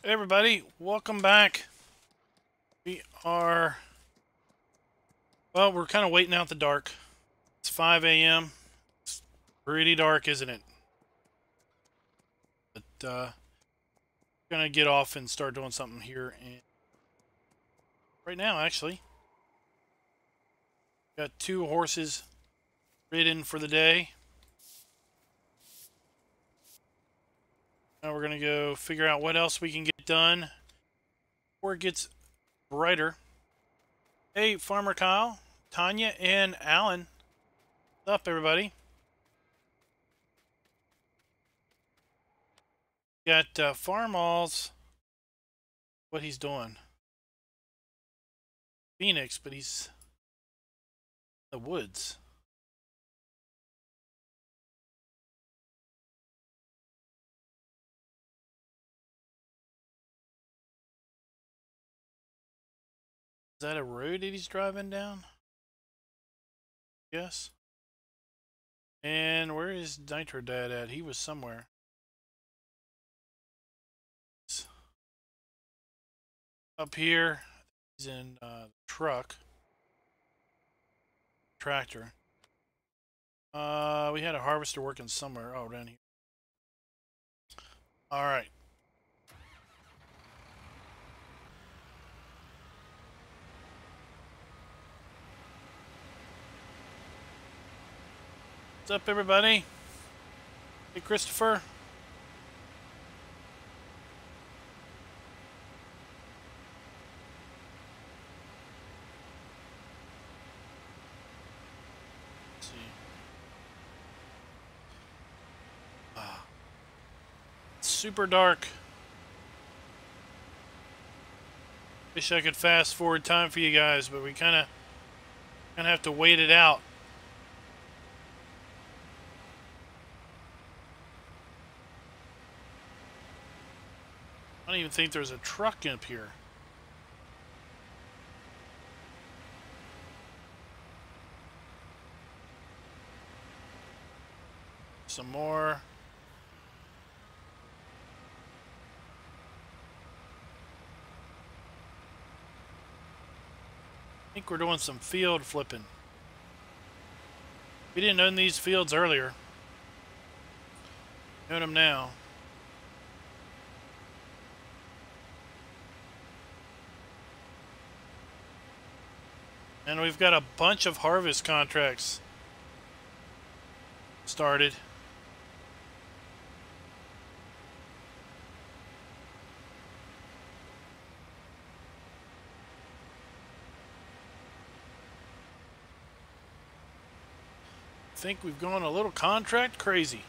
Hey everybody, welcome back. We are, well, we're kind of waiting out the dark. It's 5 a.m. It's pretty dark, isn't it? But, gonna get off and start doing something here. And right now, actually, got 2 horses ridden for the day. Now we're gonna go figure out what else we can get done before it gets brighter. Hey, Farmer Kyle, Tanya, and Alan. What's up, everybody? Got Farmall's, what he's doing. Phoenix, but he's in the woods. Is that a road that he's driving down? Yes. And where is Nitro Dad at? He was somewhere. Up here. He's in the truck. Tractor. We had a harvester working somewhere. Oh, down here. Alright. What's up, everybody? Hey, Christopher. Let's see. It's super dark. Wish I could fast forward time for you guys, but we kind of have to wait it out. I don't even think there's a truck up here. Some more. I think we're doing some field flipping. We didn't own these fields earlier. Own them now. And we've got a bunch of harvest contracts started. I think we've gone a little contract crazy.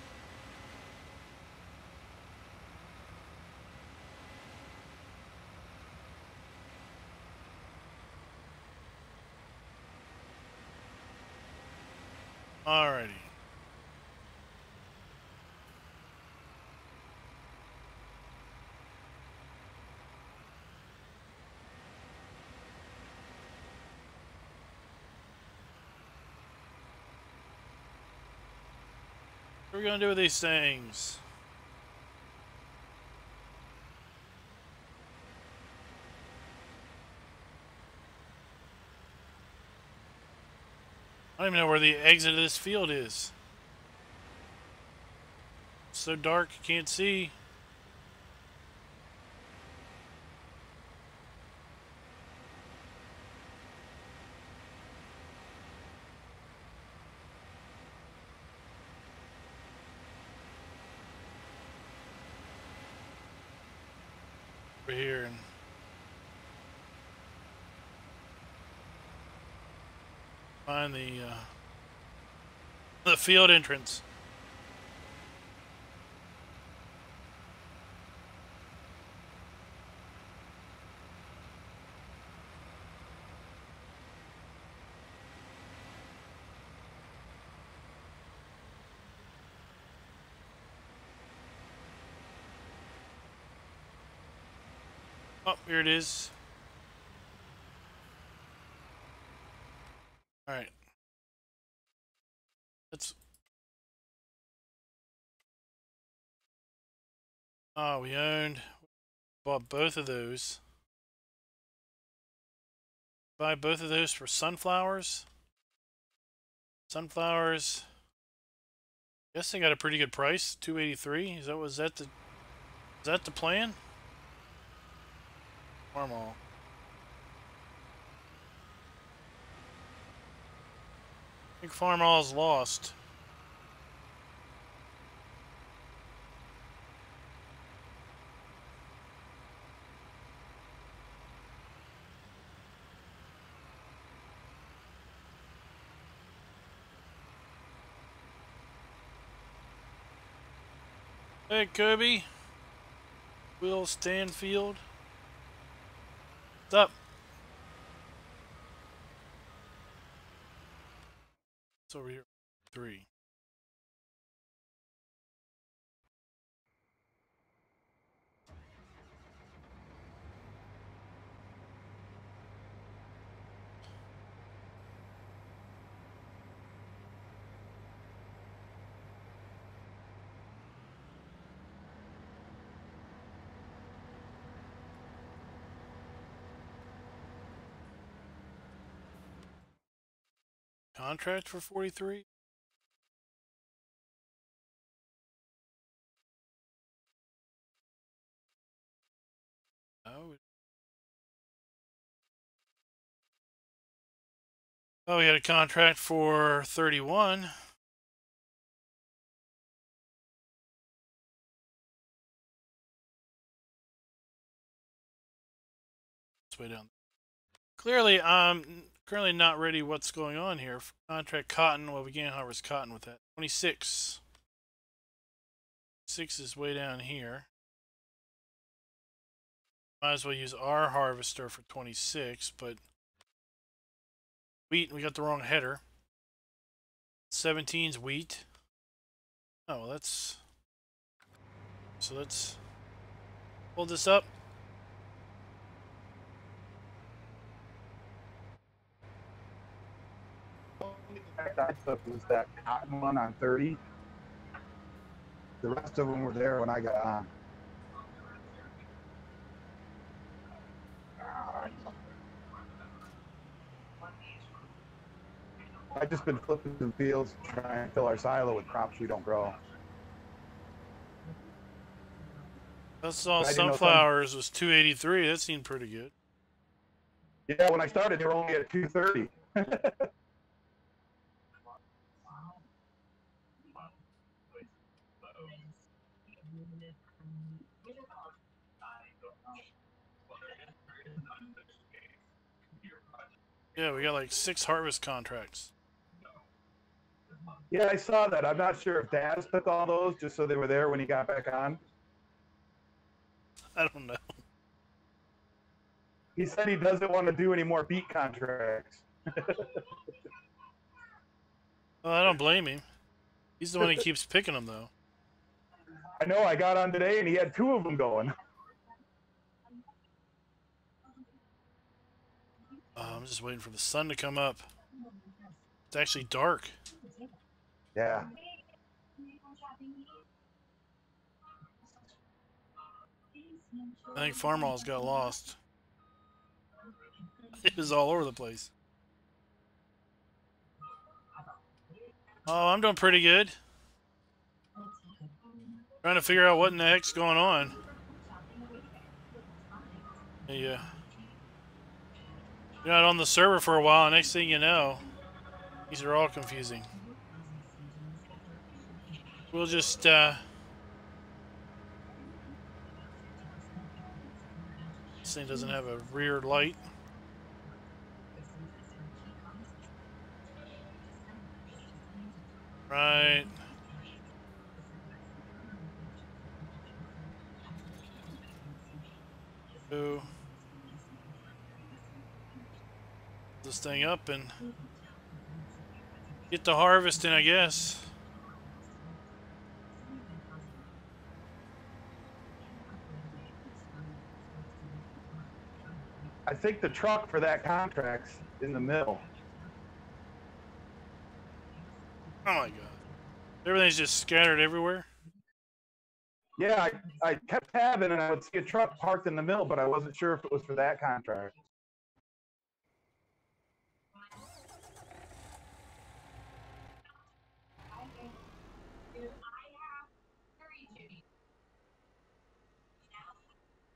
Alrighty. What are we gonna do with these things? I don't even know where the exit of this field is. It's so dark you can't see. Over here and find the field entrance. Oh, here it is. Alright. Let's... Oh, we owned Bought both of those. Buy both of those for sunflowers. Sunflowers. Guess they got a pretty good price. $2.83. Is that the plan? Farm all. I think farm all is lost. Hey, Kobe. Will Stanfield. What's up? It's over here. 3. Contract for 43? Oh, we had a contract for 31. It's way down. Clearly, I'm currently not ready what's going on here. Contract cotton. Well, we can't harvest cotton with that. 26. 6 is way down here. Might as well use our harvester for 26, but wheat, we got the wrong header. 17's wheat. Oh, well, that's... So let's pull this up. I took was that cotton one on 30. The rest of them were there when I got on. I've just been flipping some fields trying to fill our silo with crops we don't grow. I saw sunflowers was 283. That seemed pretty good. Yeah, when I started, they were only at 230. Yeah, we got like 6 harvest contracts. Yeah, I saw that. I'm not sure if Daz took all those just so they were there when he got back on. I don't know. He said he doesn't want to do any more beat contracts. Well, I don't blame him. He's the one that keeps picking them, though. I know. I got on today, and he had 2 of them going. I'm just waiting for the sun to come up. It's actually dark. Yeah. I think Farmall's got lost. It was all over the place. Oh, I'm doing pretty good. Trying to figure out what in the heck's going on. Yeah. You're not on the server for a while, next thing you know, these are all confusing. We'll just, this thing doesn't have a rear light. Right. So, this thing up and get to harvesting, I guess. I think the truck for that contract's in the middle. Oh my god. Everything's just scattered everywhere. Yeah, I kept tabbing and I would see a truck parked in the mill, but I wasn't sure if it was for that contract.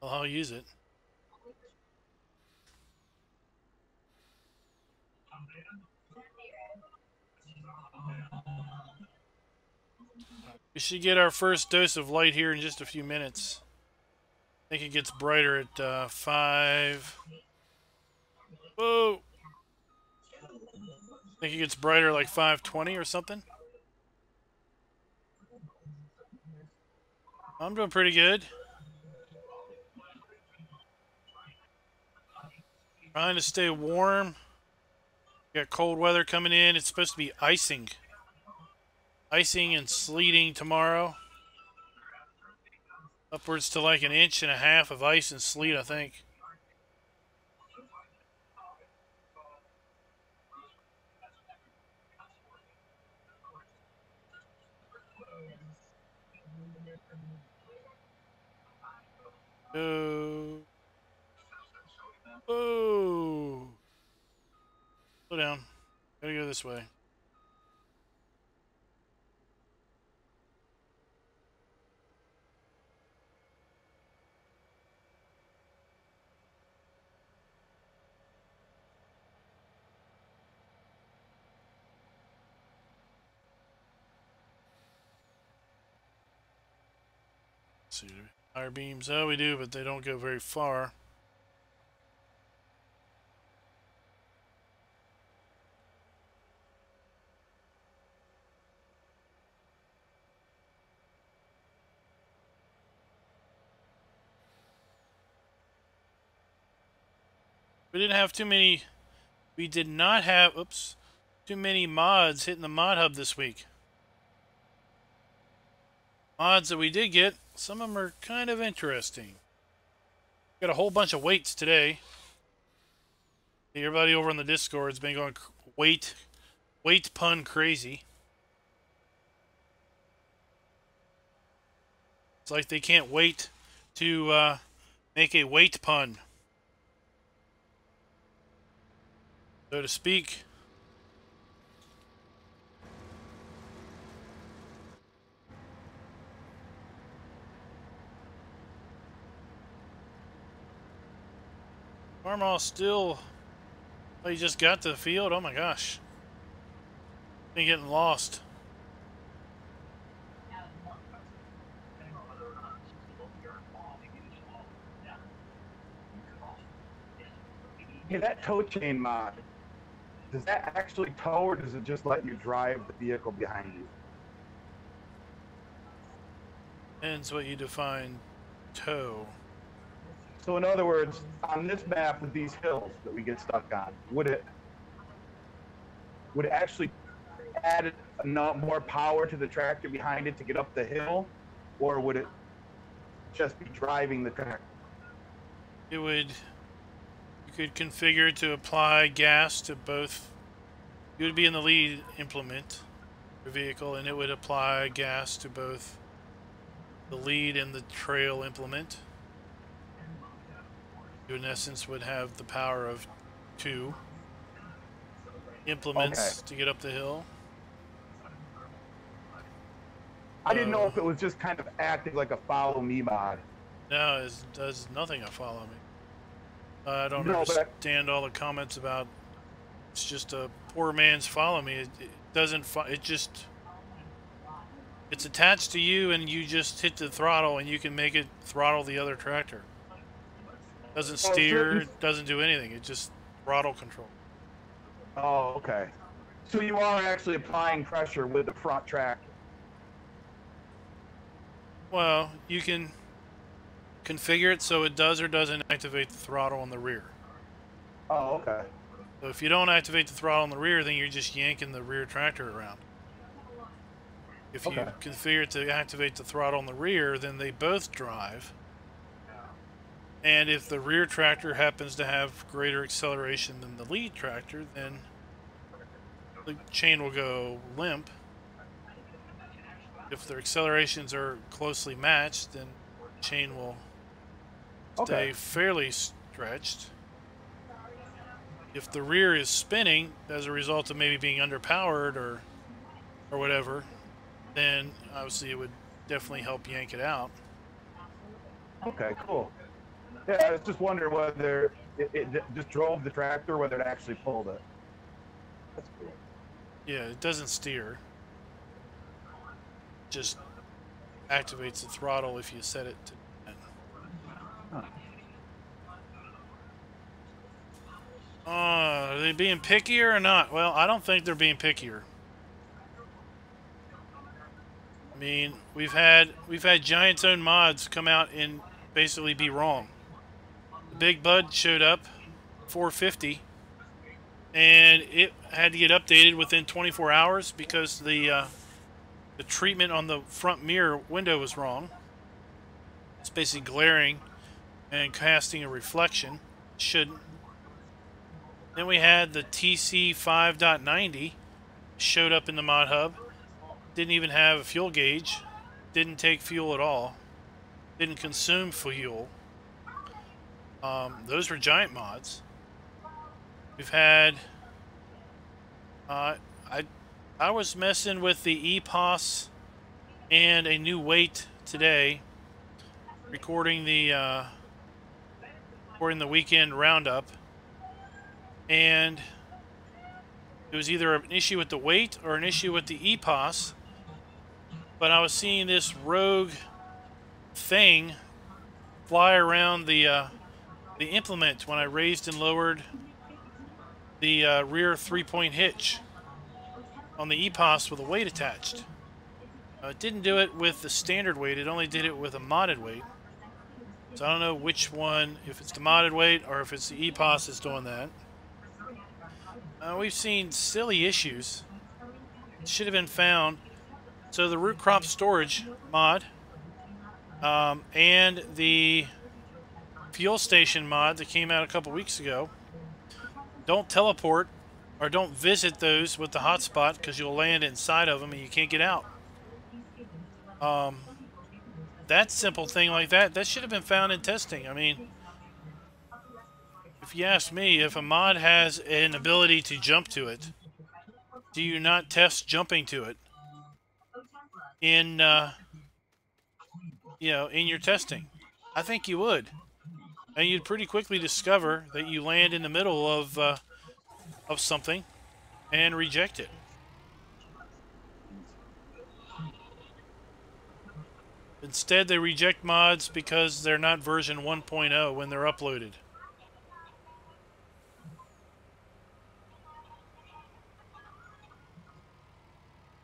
Well, I'll use it. We should get our first dose of light here in just a few minutes. I think it gets brighter at 5. Whoa! I think it gets brighter like 5:20 or something. I'm doing pretty good. Trying to stay warm. Got cold weather coming in. It's supposed to be icing. Icing and sleeting tomorrow. Upwards to like 1.5 inches of ice and sleet, I think. Oh. Oh. Slow down. Gotta go this way. Let's see. Fire beams. Oh, we do, but they don't go very far. We didn't have too many. We did not have, oops, too many mods hitting the mod hub this week. Mods that we did get, some of them are kind of interesting. Got a whole bunch of weights today. Everybody over on the Discord has been going weight pun crazy. It's like they can't wait to make a weight pun, so to speak. Farmall still. Oh, you just got to the field? Oh my gosh. Been getting lost. Hey, that tow chain mod, does that actually tow or does it just let you drive the vehicle behind you? Depends what you define tow. So in other words, on this map with these hills that we get stuck on, would it actually add more power to the tractor behind it to get up the hill, or would it just be driving the tractor? It would. You could configure it to apply gas to both. You would be in the lead implement, the vehicle, and it would apply gas to both the lead and the trail implement. You, in essence, would have the power of 2 implements to get up the hill. I didn't know if it was just kind of acting like a follow me mod. No, it does nothing to follow me. I don't understand all the comments about it's just a poor man's follow me. It doesn't. It just. It's attached to you, and you just hit the throttle, and you can make it throttle the other tractor. Doesn't steer, doesn't do anything. It just throttle control. Oh, okay. So you are actually applying pressure with the front tractor. Well, you can configure it so it does or doesn't activate the throttle on the rear. Oh, okay. So if you don't activate the throttle on the rear, then you're just yanking the rear tractor around. If you configure it to activate the throttle on the rear, then they both drive. And if the rear tractor happens to have greater acceleration than the lead tractor, then the chain will go limp. If their accelerations are closely matched, then the chain will stay fairly stretched. If the rear is spinning as a result of maybe being underpowered or whatever, then obviously it would definitely help yank it out. Okay, cool. Yeah, I was just wondering whether it just drove the tractor, whether it actually pulled it. That's cool. Yeah, it doesn't steer. It just activates the throttle if you set it to 10. Huh. Are they being pickier or not? Well, I don't think they're being pickier. I mean, we've had Giant's own mods come out and basically be wrong. The Big Bud showed up 450, and it had to get updated within 24 hours because the treatment on the front mirror window was wrong. It's basically glaring and casting a reflection. It shouldn't. Then we had the TC 5.90 showed up in the mod hub. Didn't even have a fuel gauge. Didn't take fuel at all. Didn't consume fuel. Those were giant mods. We've had... I was messing with the EPOS and a new weight today, recording the weekend roundup, and it was either an issue with the weight or an issue with the EPOS, but I was seeing this rogue thing fly around the implement when I raised and lowered the rear 3-point hitch on the EPOS with a weight attached. It didn't do it with the standard weight, it only did it with a modded weight. So I don't know which one, if it's the modded weight or if it's the EPOS that's doing that. We've seen silly issues. It should have been found. So the root crop storage mod and the fuel station mod that came out a couple weeks ago don't teleport or don't visit those with the hotspot because you'll land inside of them and you can't get out. That simple thing like that should have been found in testing. I mean, if you ask me, if a mod has an ability to jump to it, do you not test jumping to it in in your testing? I think you would, and you'd pretty quickly discover that you land in the middle of something and reject it. Instead, they reject mods because they're not version 1.0 when they're uploaded.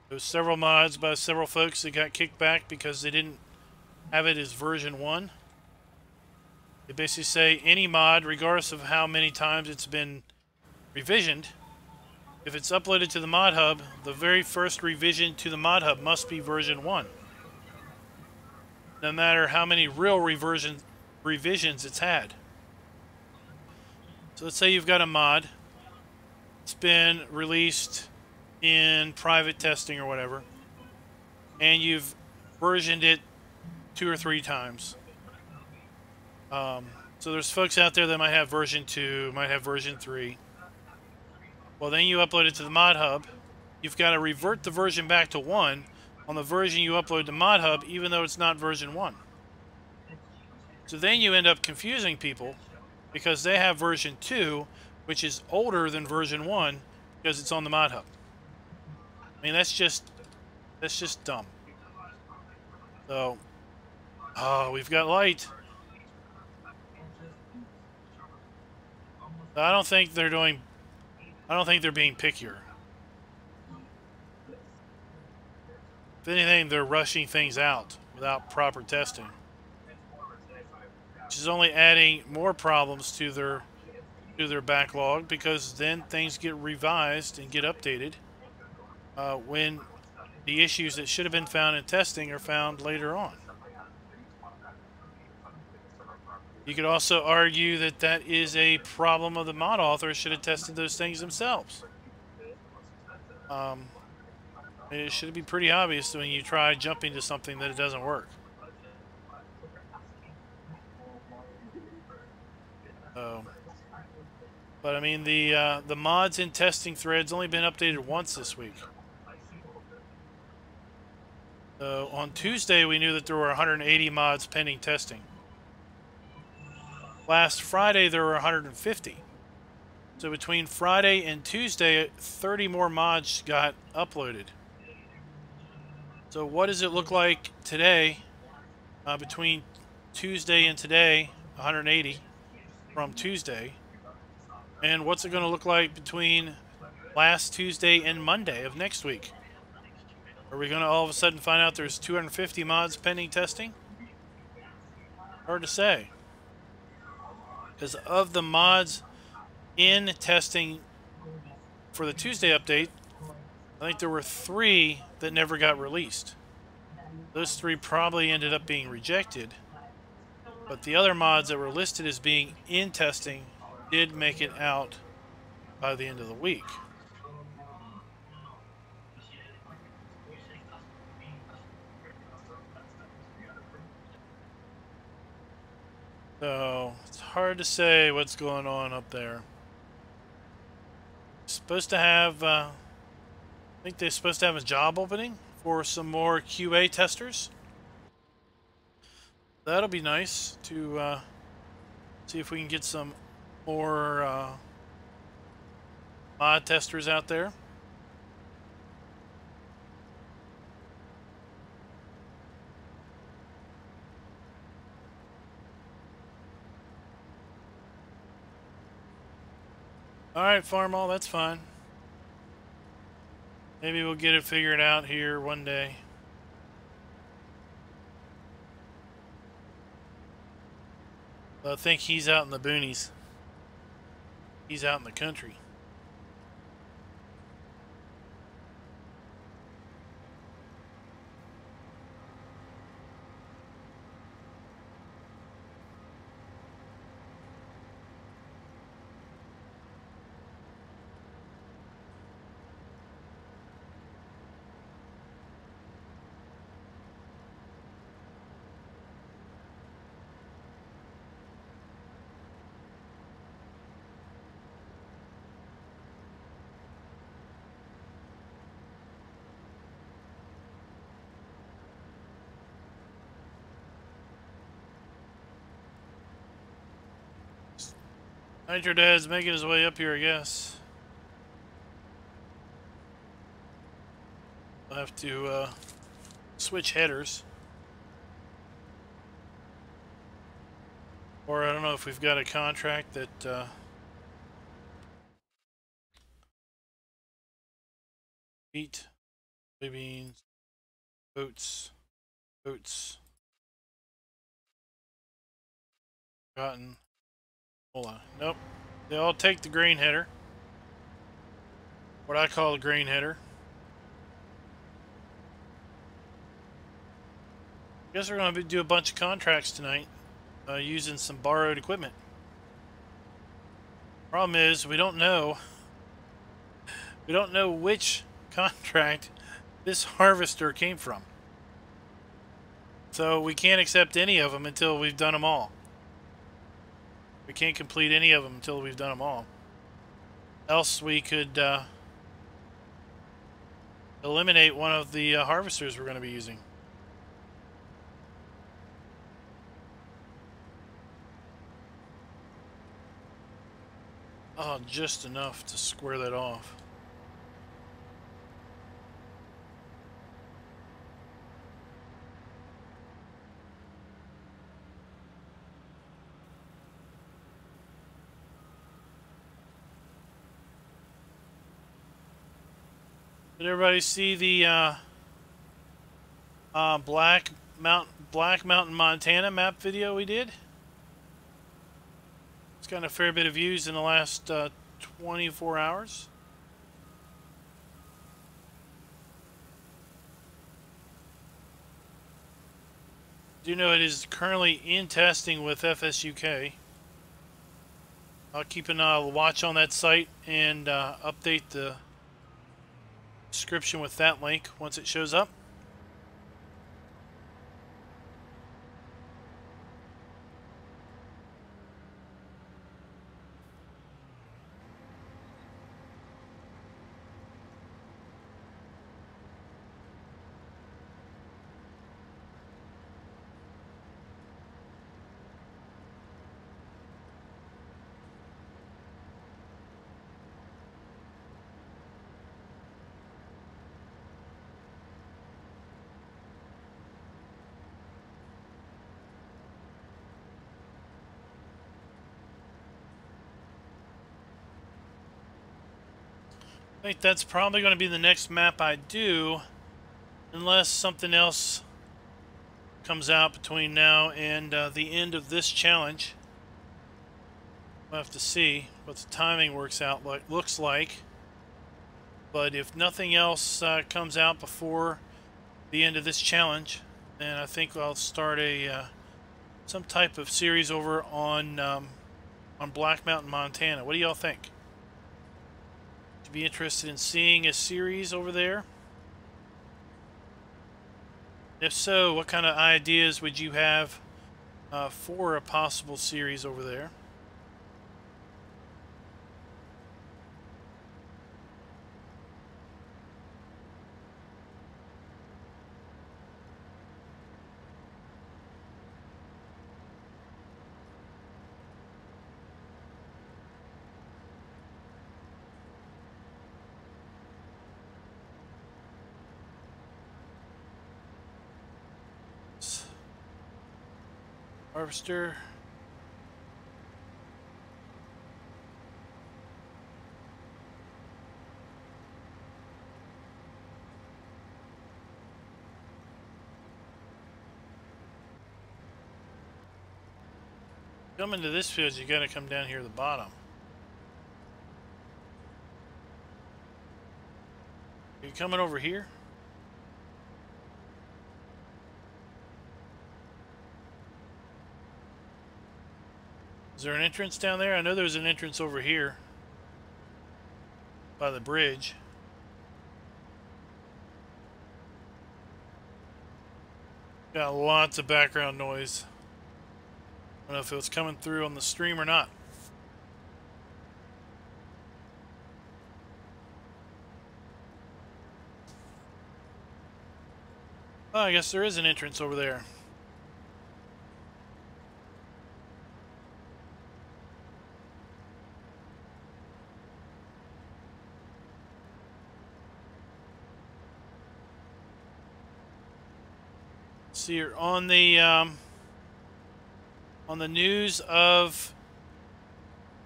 There was several mods by several folks that got kicked back because they didn't have it as version 1. They basically say any mod, regardless of how many times it's been revisioned, if it's uploaded to the mod hub, the very first revision to the mod hub must be version 1. No matter how many real revisions it's had. So let's say you've got a mod. It's been released in private testing or whatever, and you've versioned it 2 or 3 times. So there's folks out there that might have version 2, might have version 3. Well, then you upload it to the mod hub. You've got to revert the version back to 1 on the version you upload to mod hub, even though it's not version 1. So then you end up confusing people because they have version 2, which is older than version 1 because it's on the mod hub. I mean, that's just dumb. So, oh, we've got light. I don't think they're being pickier. If anything, they're rushing things out without proper testing, which is only adding more problems to their backlog, because then things get revised and get updated when the issues that should have been found in testing are found later on. You could also argue that that is a problem of the mod authors should have tested those things themselves. It should be pretty obvious when you try jumping to something that it doesn't work. But I mean, the mods in testing threads only been updated once this week. So on Tuesday, we knew that there were 180 mods pending testing. Last Friday, there were 150. So between Friday and Tuesday, 30 more mods got uploaded. So what does it look like today, between Tuesday and today, 180 from Tuesday? And what's it going to look like between last Tuesday and Monday of next week? Are we going to all of a sudden find out there's 250 mods pending testing? Hard to say. Because of the mods in testing for the Tuesday update, I think there were 3 that never got released. Those 3 probably ended up being rejected. But the other mods that were listed as being in testing did make it out by the end of the week. So it's hard to say what's going on up there. Supposed to have, I think they're supposed to have a job opening for some more QA testers. That'll be nice to see if we can get some more mod testers out there. Alright, Farmall, that's fine. Maybe we'll get it figured out here one day. I think he's out in the boonies. He's out in the country. Nitro Dad's making his way up here, I guess. I'll have to switch headers. Or I don't know if we've got a contract that wheat, soybeans, oats, cotton. Hold on. Nope. They all take the grain header. What I call the grain header. I guess we're going to do a bunch of contracts tonight using some borrowed equipment. Problem is, we don't know which contract this harvester came from. So we can't accept any of them until we've done them all. We can't complete any of them until we've done them all. Else we could eliminate one of the harvesters we're going to be using. Oh, just enough to square that off. Did everybody see the Black Mountain, Montana map video we did? It's got a fair bit of views in the last 24 hours. Do know it is currently in testing with FSUK. I'll keep an watch on that site and update the description with that link once it shows up. I think that's probably going to be the next map I do, unless something else comes out between now and the end of this challenge. We'll have to see what the timing looks like. But if nothing else comes out before the end of this challenge, then I think I'll start some type of series over on Black Mountain, Montana. What do y'all think? To be interested in seeing a series over there? If so, what kind of ideas would you have for a possible series over there? Harvester. Coming to this field, you got to come down here to the bottom. Are you coming over here? Is there an entrance down there? I know there's an entrance over here by the bridge. Got lots of background noise. I don't know if it was coming through on the stream or not. Oh, I guess there is an entrance over there. So you're on the news of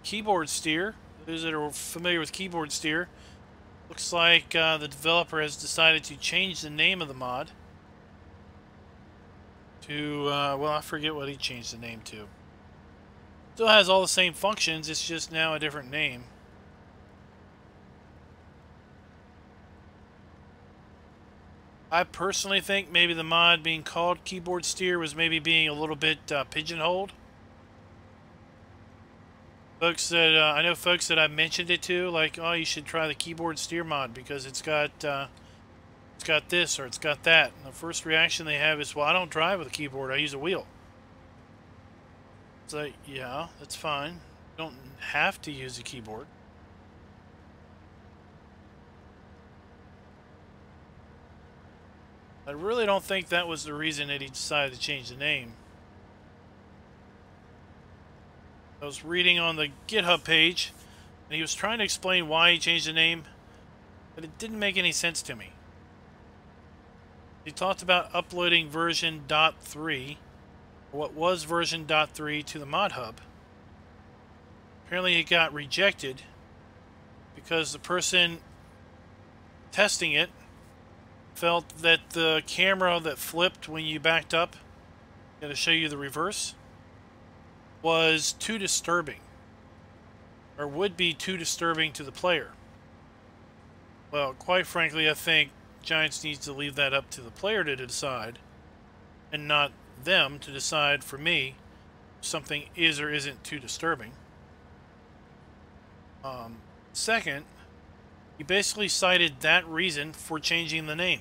keyboard steer. Those that are familiar with keyboard steer, looks like the developer has decided to change the name of the mod to well, I forget what he changed the name to. Still has all the same functions, it's just now a different name. I personally think maybe the mod being called Keyboard Steer was maybe being a little bit pigeonholed. Folks that I know folks that I've mentioned it to, like, oh, you should try the Keyboard Steer mod because it's got this or it's got that. And the first reaction they have is, well, I don't drive with a keyboard, I use a wheel. It's like, yeah, that's fine. You don't have to use a keyboard. I really don't think that was the reason that he decided to change the name. I was reading on the GitHub page, and he was trying to explain why he changed the name, but it didn't make any sense to me. He talked about uploading version .3, or what was version .3, to the mod hub. Apparently it got rejected because the person testing it felt that the camera that flipped when you backed up, to show you the reverse, was too disturbing, or would be too disturbing to the player. Well, quite frankly, I think Giants needs to leave that up to the player to decide, and not them to decide for me if something is or isn't too disturbing. Second, He basically cited that reason for changing the name,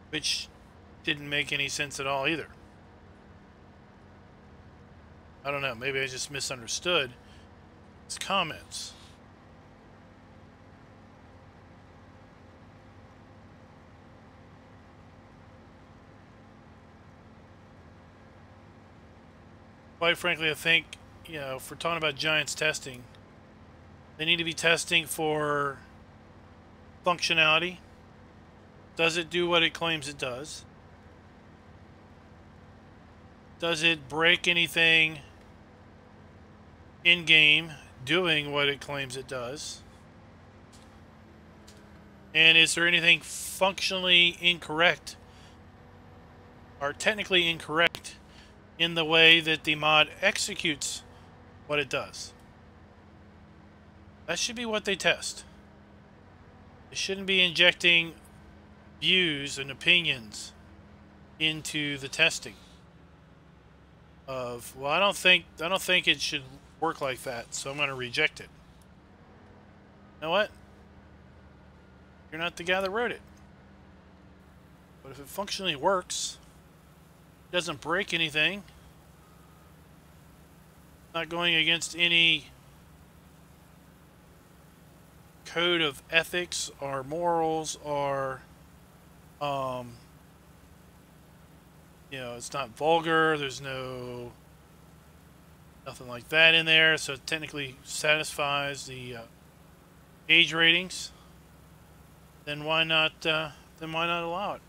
which didn't make any sense at all either. I don't know, maybe I just misunderstood his comments. Quite frankly, I think, you know, if we're talking about Giants testing, they need to be testing for functionality. Does it do what it claims it does? Does it break anything in-game doing what it claims it does? And is there anything functionally incorrect or technically incorrect in the way that the mod executes what it does? That should be what they test. They shouldn't be injecting views and opinions into the testing of, well, I don't think it should work like that, so I'm going to reject it. You know what? You're not the guy that wrote it. But if it functionally works, doesn't break anything, not going against any code of ethics or morals or you know, it's not vulgar, there's nothing like that in there, so it technically satisfies the age ratings, then why not allow it?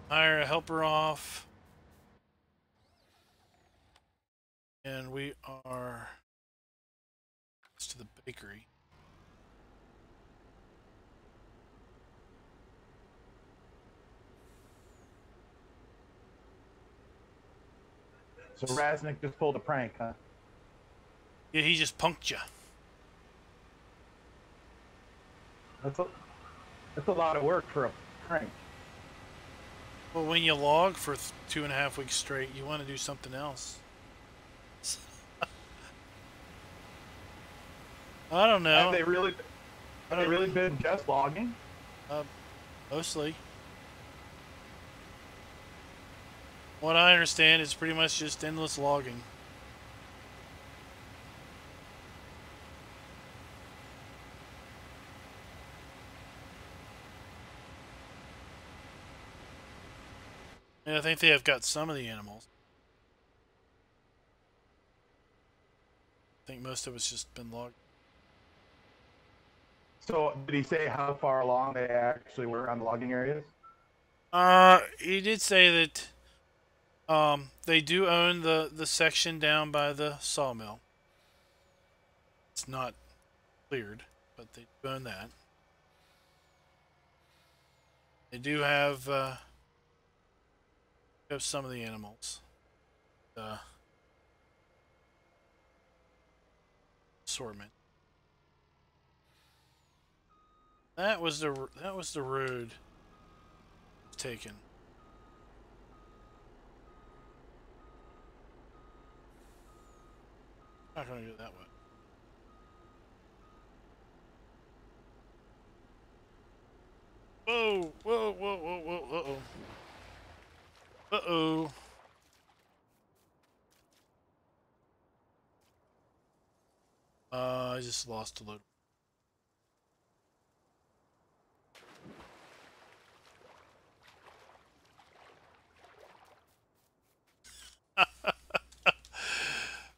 Hire a helper off. And we are to the bakery. So Raznik just pulled a prank, huh? Yeah, he just punked you. That's a lot of work for a prank. Well, when you log for 2.5 weeks straight, you want to do something else. I don't know. Have they really been just logging? Mostly. What I understand is pretty much just endless logging. And I think they have got some of the animals. I think most of it's just been logged. So did he say how far along they actually were on the logging areas? He did say that they do own the section down by the sawmill. It's not cleared, but they do own that. They do have some of the animals. Assortment. That was the road taken. Not gonna go that way. Whoa! Whoa! Whoa! Whoa! Whoa! Uh oh! I just lost a load.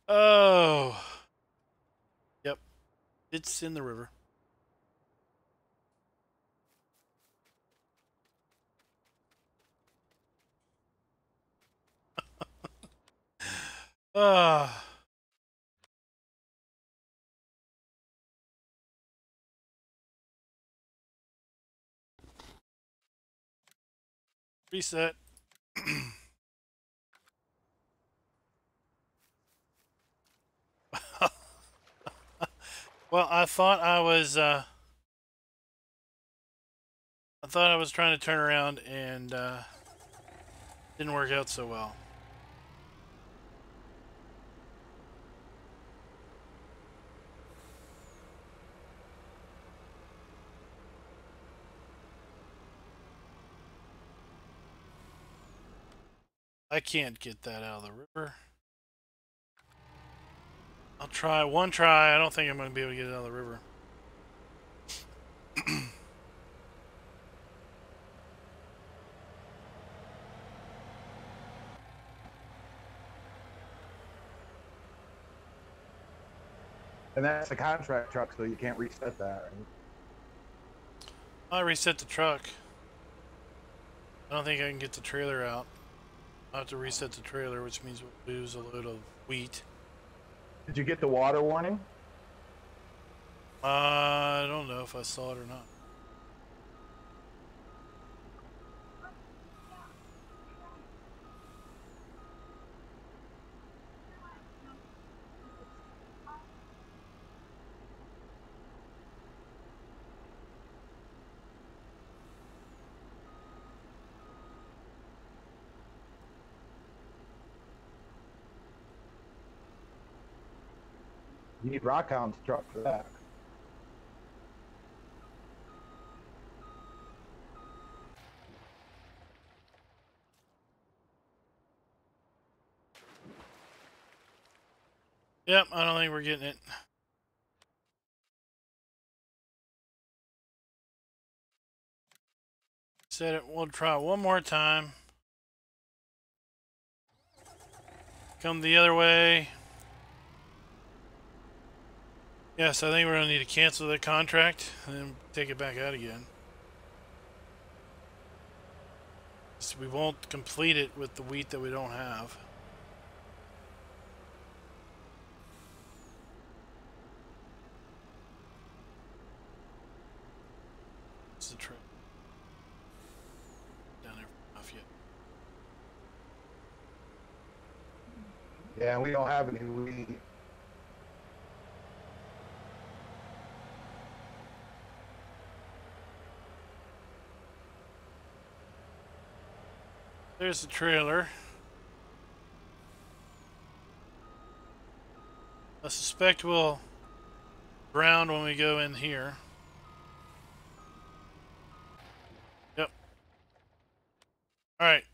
Oh. Yep. It's in the river. Ah. Reset. Well, I thought I was trying to turn around and didn't work out so well. I can't get that out of the river. I'll try one try. I don't think I'm going to be able to get it out of the river. And that's a contract truck, so you can't reset that, right? I reset the truck. I don't think I can get the trailer out. I'll have to reset the trailer, which means we'll lose a load of wheat. Did you get the water warning? I don't know if I saw it or not. You need Rockhound's truck for that. Yep, I don't think we're getting it. Said it. We'll try one more time. Come the other way. Yes, I think we're going to need to cancel the contract and then take it back out again. So we won't complete it with the wheat that we don't have. What's the trip? Down there enough yet. Yeah, we don't have any wheat. There's the trailer. I suspect we'll ground when we go in here. Yep. Alright.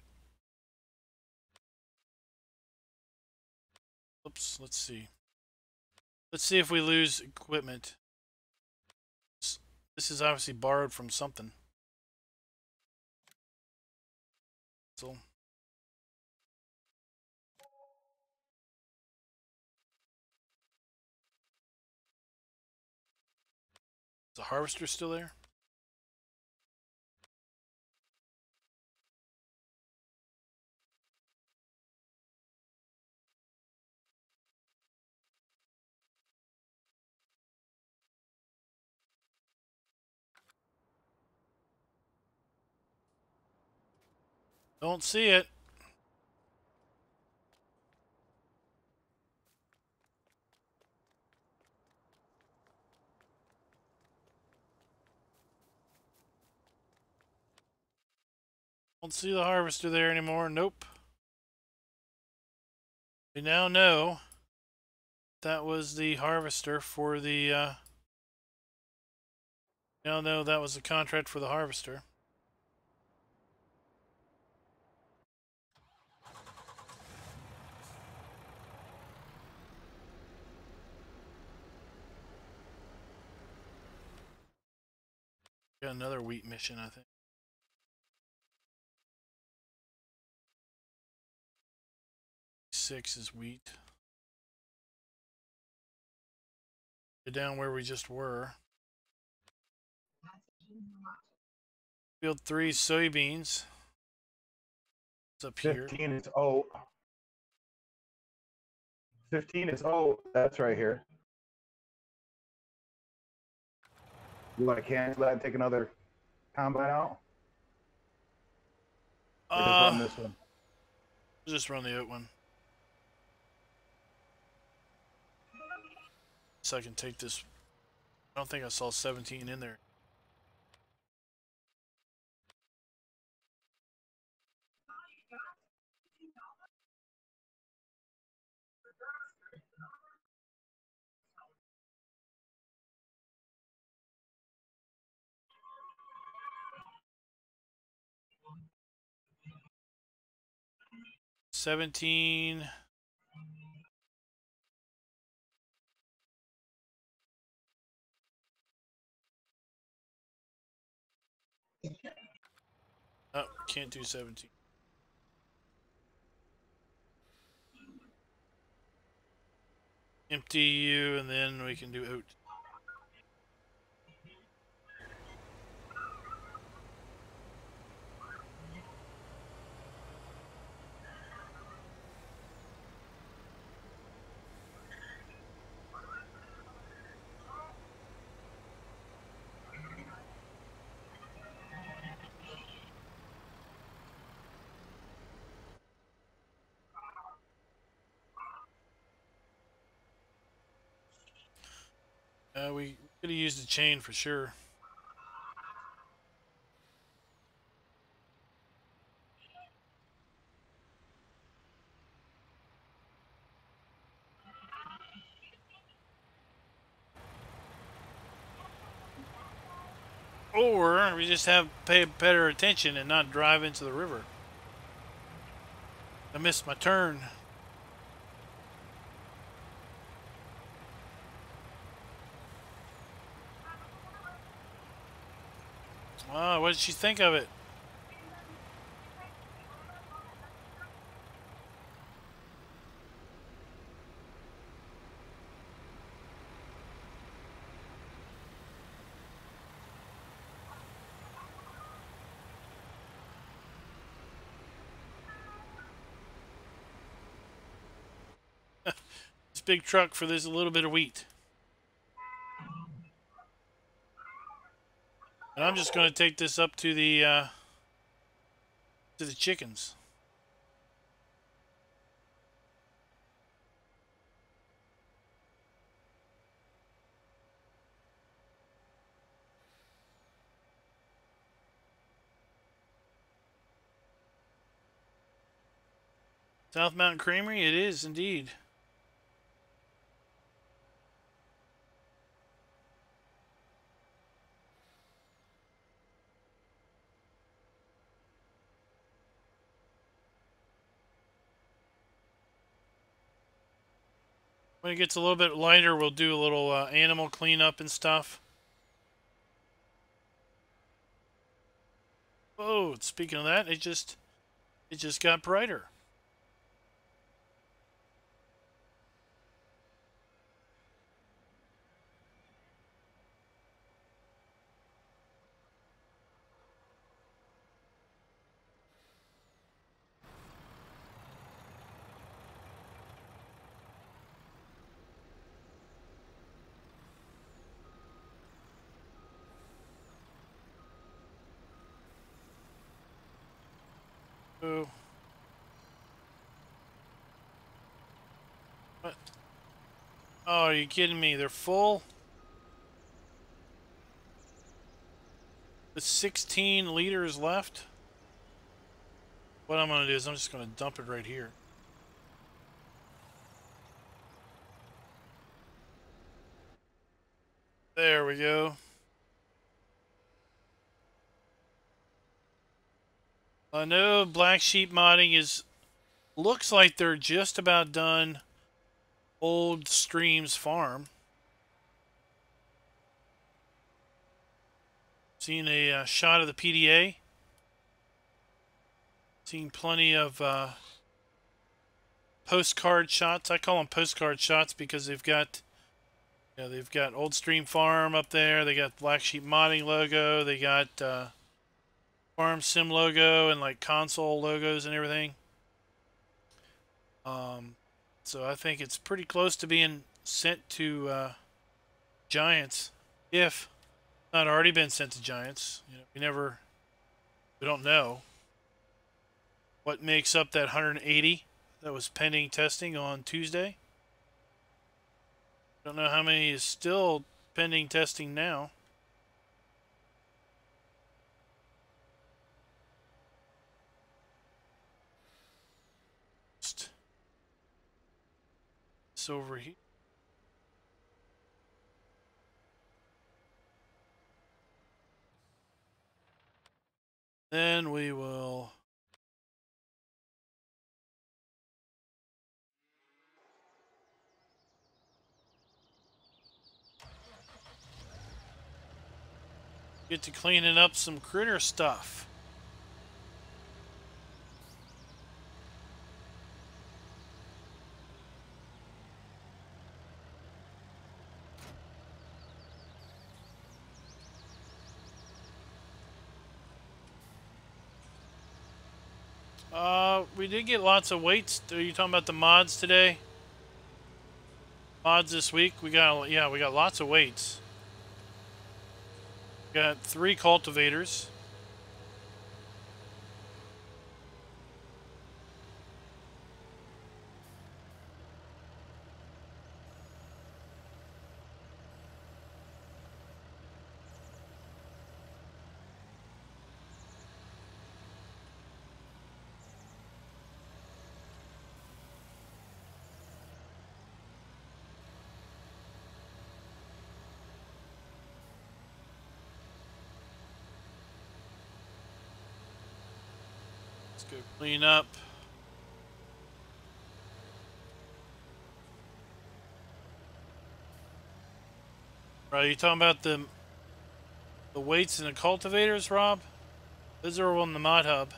Oops, let's see. Let's see if we lose equipment. This is obviously borrowed from something. So is the harvester still there? Don't see it. Don't see the harvester there anymore. Nope. We now know that was the harvester for the now know that was the contract for the harvester. Got another wheat mission, I think. 6 is wheat. Get down where we just were. Field 3 soybeans. It's up here. 15 is oat. 15 is oat. That's right here. You want to cancel that and take another combine out? Or just run this one? Just run the oat one. So I can take this. I don't think I saw 17 in there. $17. Oh, can't do 17. Empty you, and then we can do oat. We could have used a chain for sure. Or we just have to pay better attention and not drive into the river. I missed my turn. Wow, what did she think of it? This big truck for this little bit of wheat. And I'm just going to take this up to the chickens. South Mountain Creamery, it is indeed. When it gets a little bit lighter, we'll do a little animal cleanup and stuff. Oh, speaking of that, it just got brighter. Oh. What? Oh, are you kidding me? They're full? With 16 liters left? What I'm going to do is I'm just going to dump it right here. There we go. I know Black Sheep modding looks like they're just about done Old Streams Farm. Seen a shot of the PDA. Seen plenty of postcard shots. I call them postcard shots because they've got Old Stream Farm up there. They got Black Sheep modding logo. They got Farm Sim logo and like console logos and everything. So I think it's pretty close to being sent to Giants, if not already been sent to Giants. You know, we don't know. what makes up that 180 that was pending testing on Tuesday. Don't know how many is still pending testing now. It's over here. Then we will get to cleaning up some critter stuff. We did get lots of weights. Are you talking about the mods today? Mods this week? We got lots of weights. Got 3 cultivators. Let's go clean up. Right, you talking about the weights and the cultivators, Rob? Those are on the mod hub.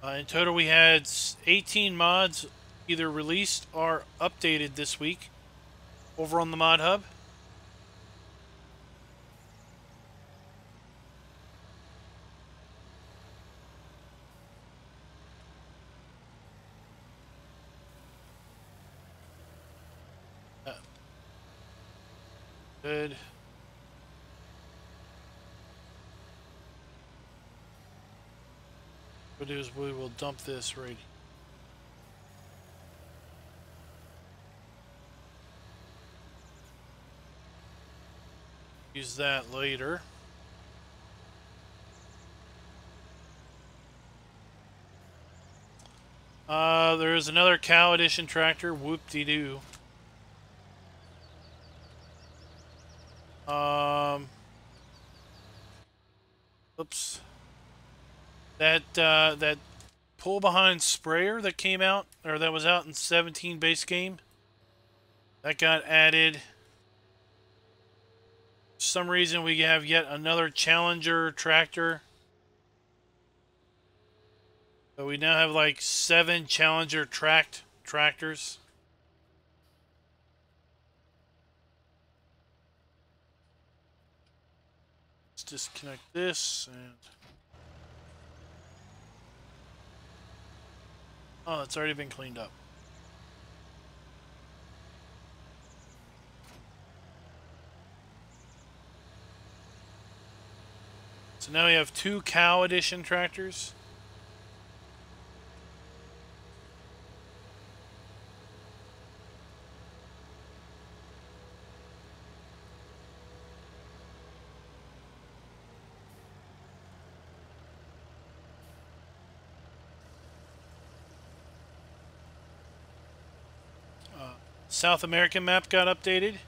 In total, we had 18 mods either released or updated this week over on the mod hub. Good. What we'll do is we will dump this right. Use that later. There's another cow edition tractor. Whoop-de-doo. Oops. That pull behind sprayer that came out, or that was out in 17 base game, that got added. For some reason we have yet another Challenger tractor. So we now have like 7 Challenger tracked tractors. Let's disconnect this and... Oh, it's already been cleaned up. So now we have 2 cow edition tractors. South American map got updated.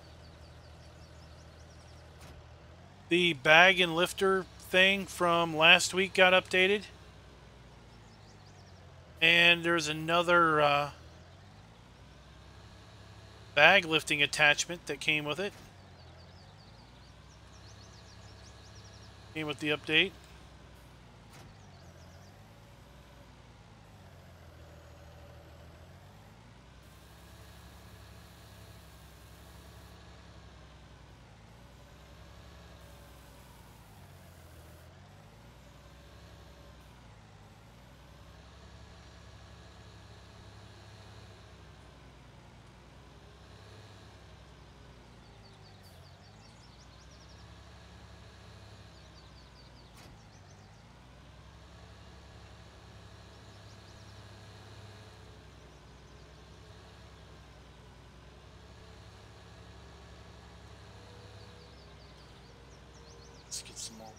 The bag and lifter thing from last week got updated. And there's another bag lifting attachment that came with it. Came with the update.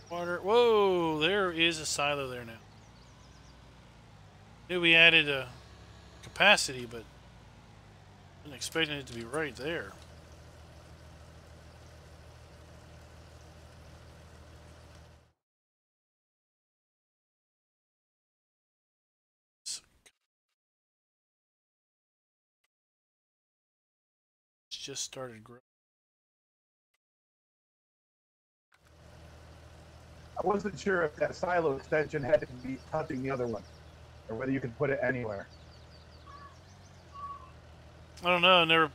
Water. Whoa, there is a silo there now. Knew we added a capacity, but wasn't expecting it to be right there. It's just started growing. I wasn't sure if that silo extension had to be touching the other one, or whether you could put it anywhere. I don't know.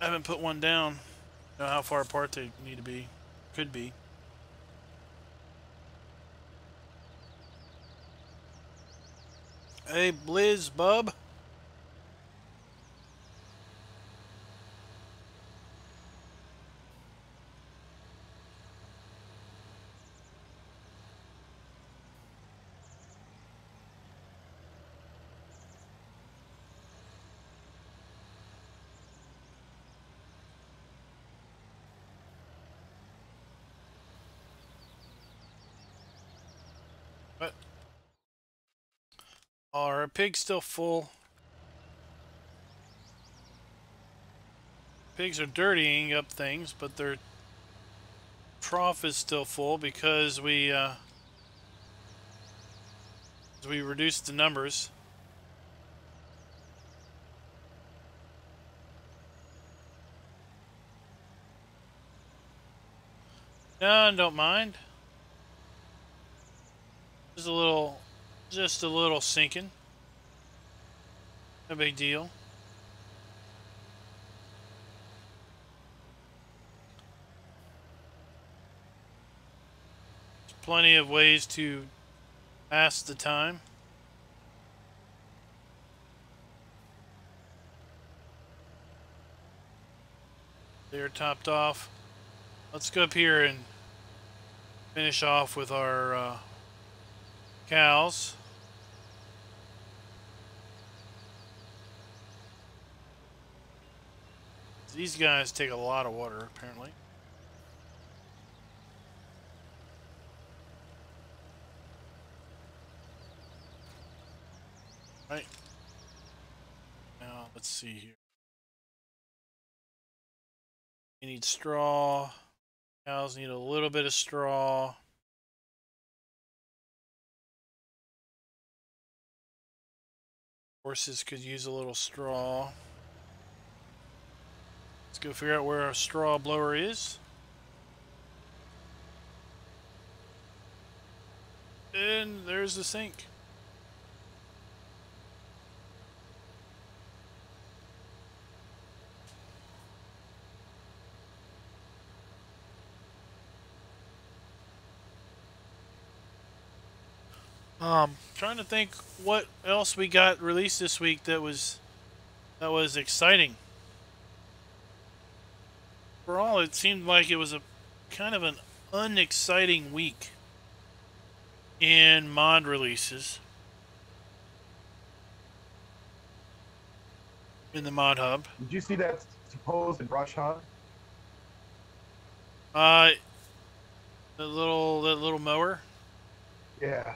I haven't put one down. Know how far apart they need to be. Could be. Hey, Blizz, bub. What? Our pig's still full. Pigs are dirtying up things, but their trough is still full because we reduced the numbers. No, don't mind. Just a little sinking. No big deal. There's plenty of ways to pass the time. They're topped off. Let's go up here and finish off with our cows. These guys take a lot of water, apparently. Right. Now, let's see here. You need straw. Cows need a little bit of straw. Horses could use a little straw. Let's go figure out where our straw blower is. And there's the sink. Trying to think what else we got released this week that was exciting. For all, it seemed like it was a kind of an unexciting week in mod releases in the mod hub. Did you see that supposed brush hog? That little mower. Yeah.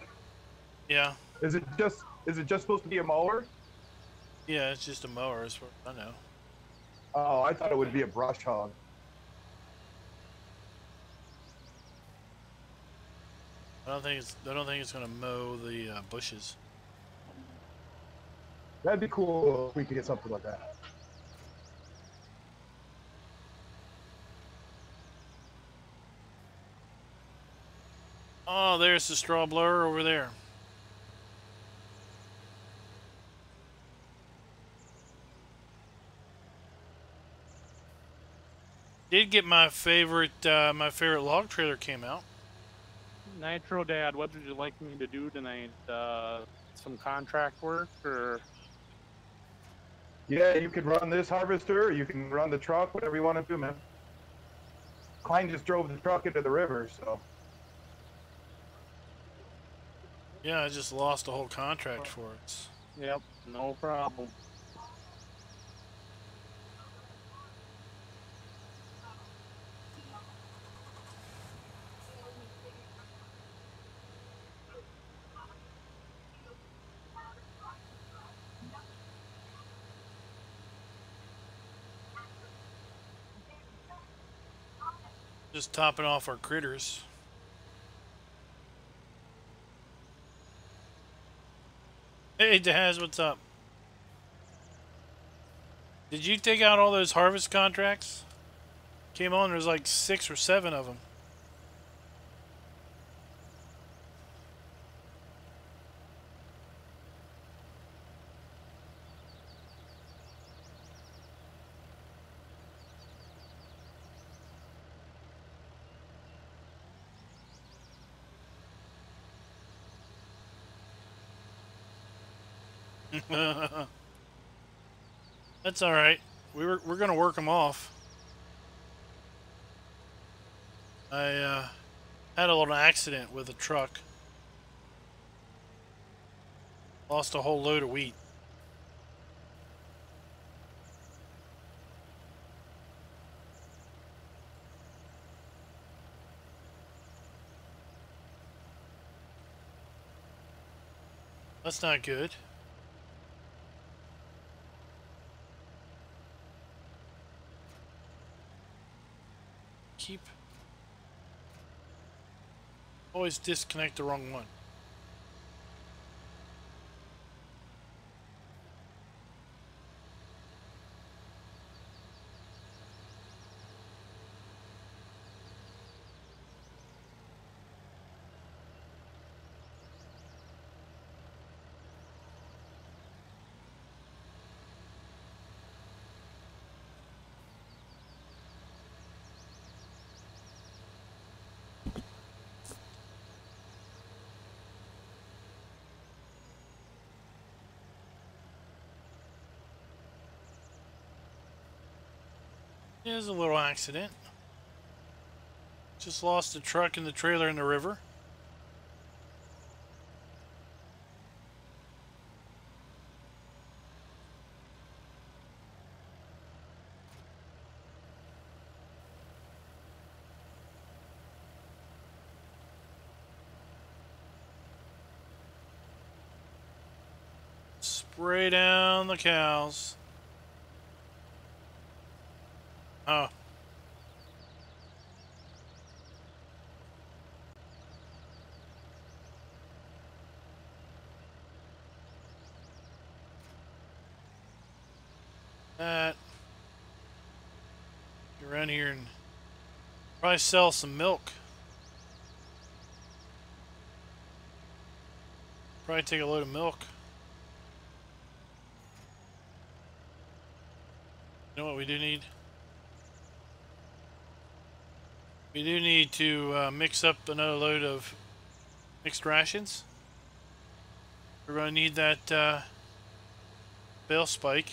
Yeah. Is it just supposed to be a mower? Yeah, it's just a mower, as far as I know. Oh, I thought it would be a brush hog. I don't think it's gonna mow the bushes. That'd be cool if we could get something like that. Oh, there's the straw blower over there. Did get my favorite log trailer came out. Nitro Dad, what would you like me to do tonight? Some contract work or? Yeah, you could run this harvester, or you can run the truck, whatever you want to do, man. Klein just drove the truck into the river, so. Yeah, I just lost a whole contract for it. Yep, no problem. Just topping off our critters. Hey, Daz, what's up? Did you take out all those harvest contracts? Came on, there's like 6 or 7 of them. That's all right. We're gonna work them off. I had a little accident with a truck. Lost a whole load of wheat. That's not good. Keep. Always disconnect the wrong one. It was a little accident. Just lost the truck and the trailer in the river. Spray down the cows. Oh. That. Get around here and probably sell some milk. Probably take a load of milk. You know what we do need? We do need to mix up another load of mixed rations. We're going to need that bale spike.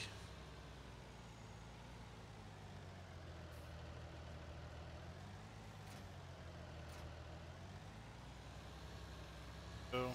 So.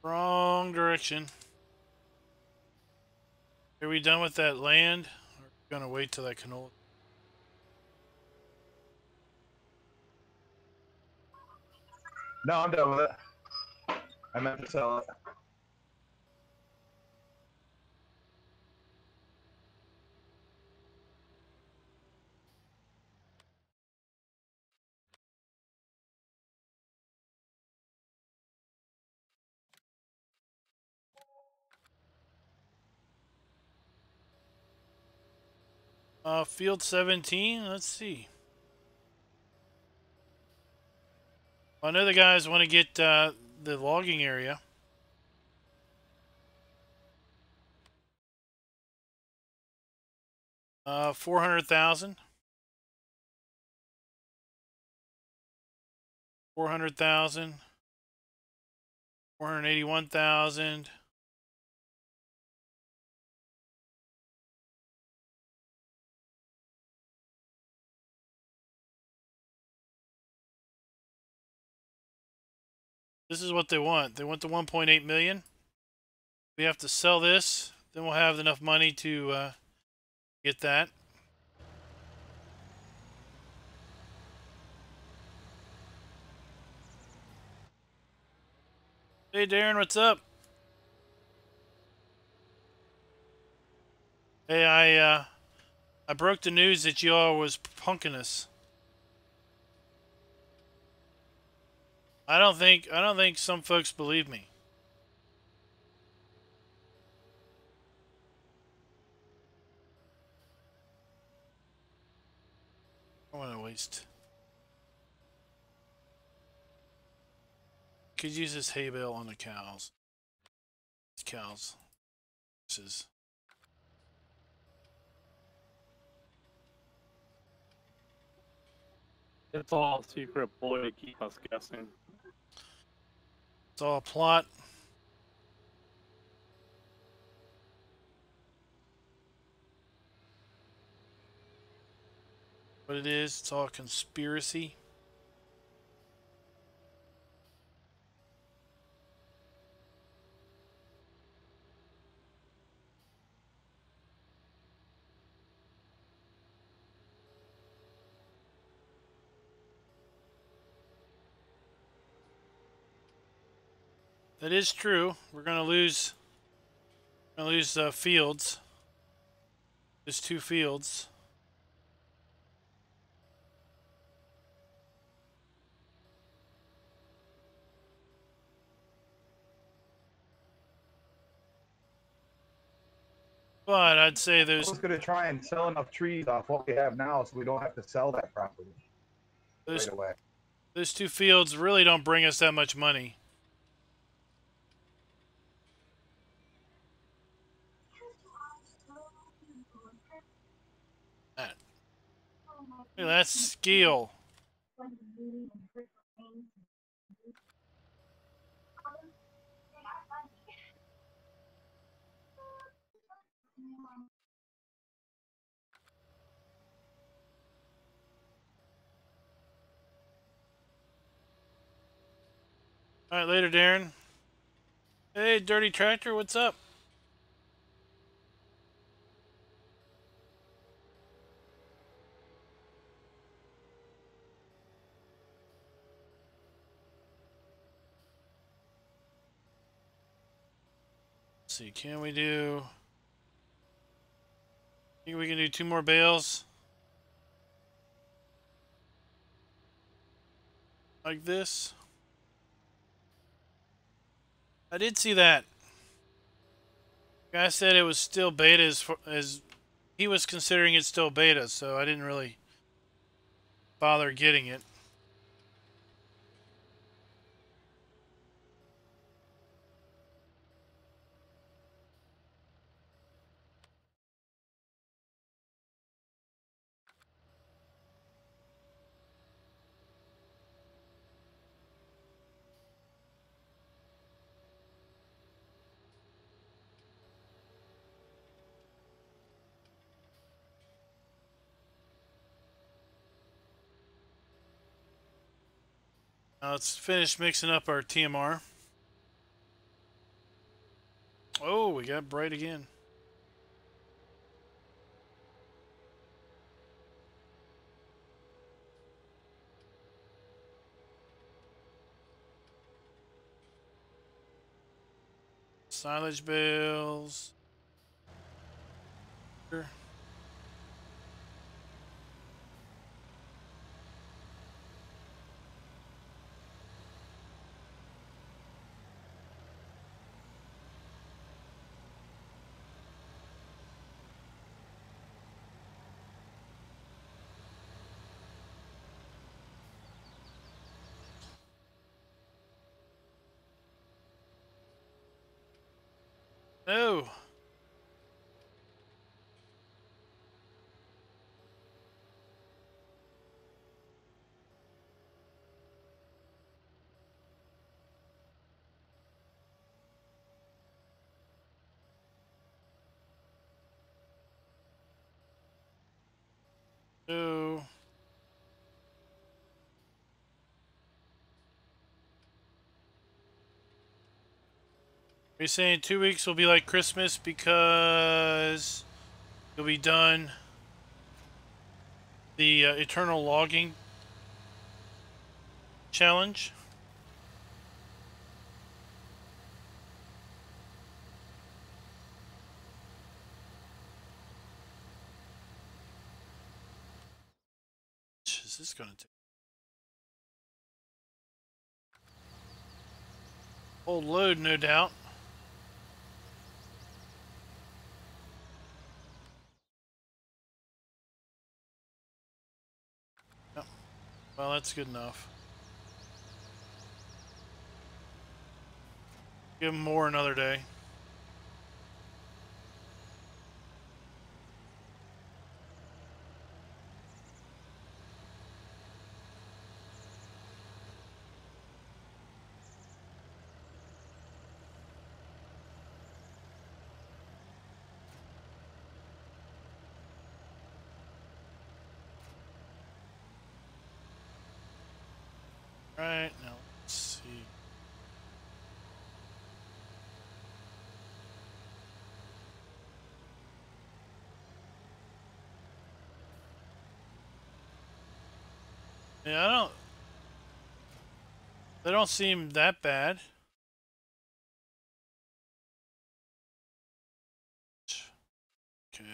Wrong direction. Are we done with that land? Or are we gonna wait till that canola? No, I'm done with it. I meant to sell it. Field 17. Let's see. I know the guys want to get the logging area. $400,000. 400,000. 481,000. This is what they want. They want the 1.8 million. We have to sell this, then we'll have enough money to get that. Hey Darren, what's up? Hey, I broke the news that y'all was punking us. I don't think some folks believe me. I don't want to waste. Could use this hay bale on the cows. Cows. This is. It's all a secret ploy to keep us guessing. It's all a plot. What it is, it's all a conspiracy. That is true. We're gonna lose. Fields. There's 2 fields. But I'd say I there's was going to try and sell enough trees off what we have now so we don't have to sell that property right away. those 2 fields really don't bring us that much money. Look at that skill. Alright, later, Darren. Hey, Dirty Tractor, what's up? Let's see, can we do... Think we can do 2 more bales? Like this? I did see that. Guy said it was still beta as he was considering it still beta, so I didn't really bother getting it. Now let's finish mixing up our TMR. Oh, we got bright again. Silage bales. Oh. Oh. Are you saying 2 weeks will be like Christmas because you'll be done the eternal logging challenge? Is this going to take a whole load, no doubt. Yep. Well, that's good enough. Give them more another day. Right, now let's see. Yeah, they don't seem that bad. Okay.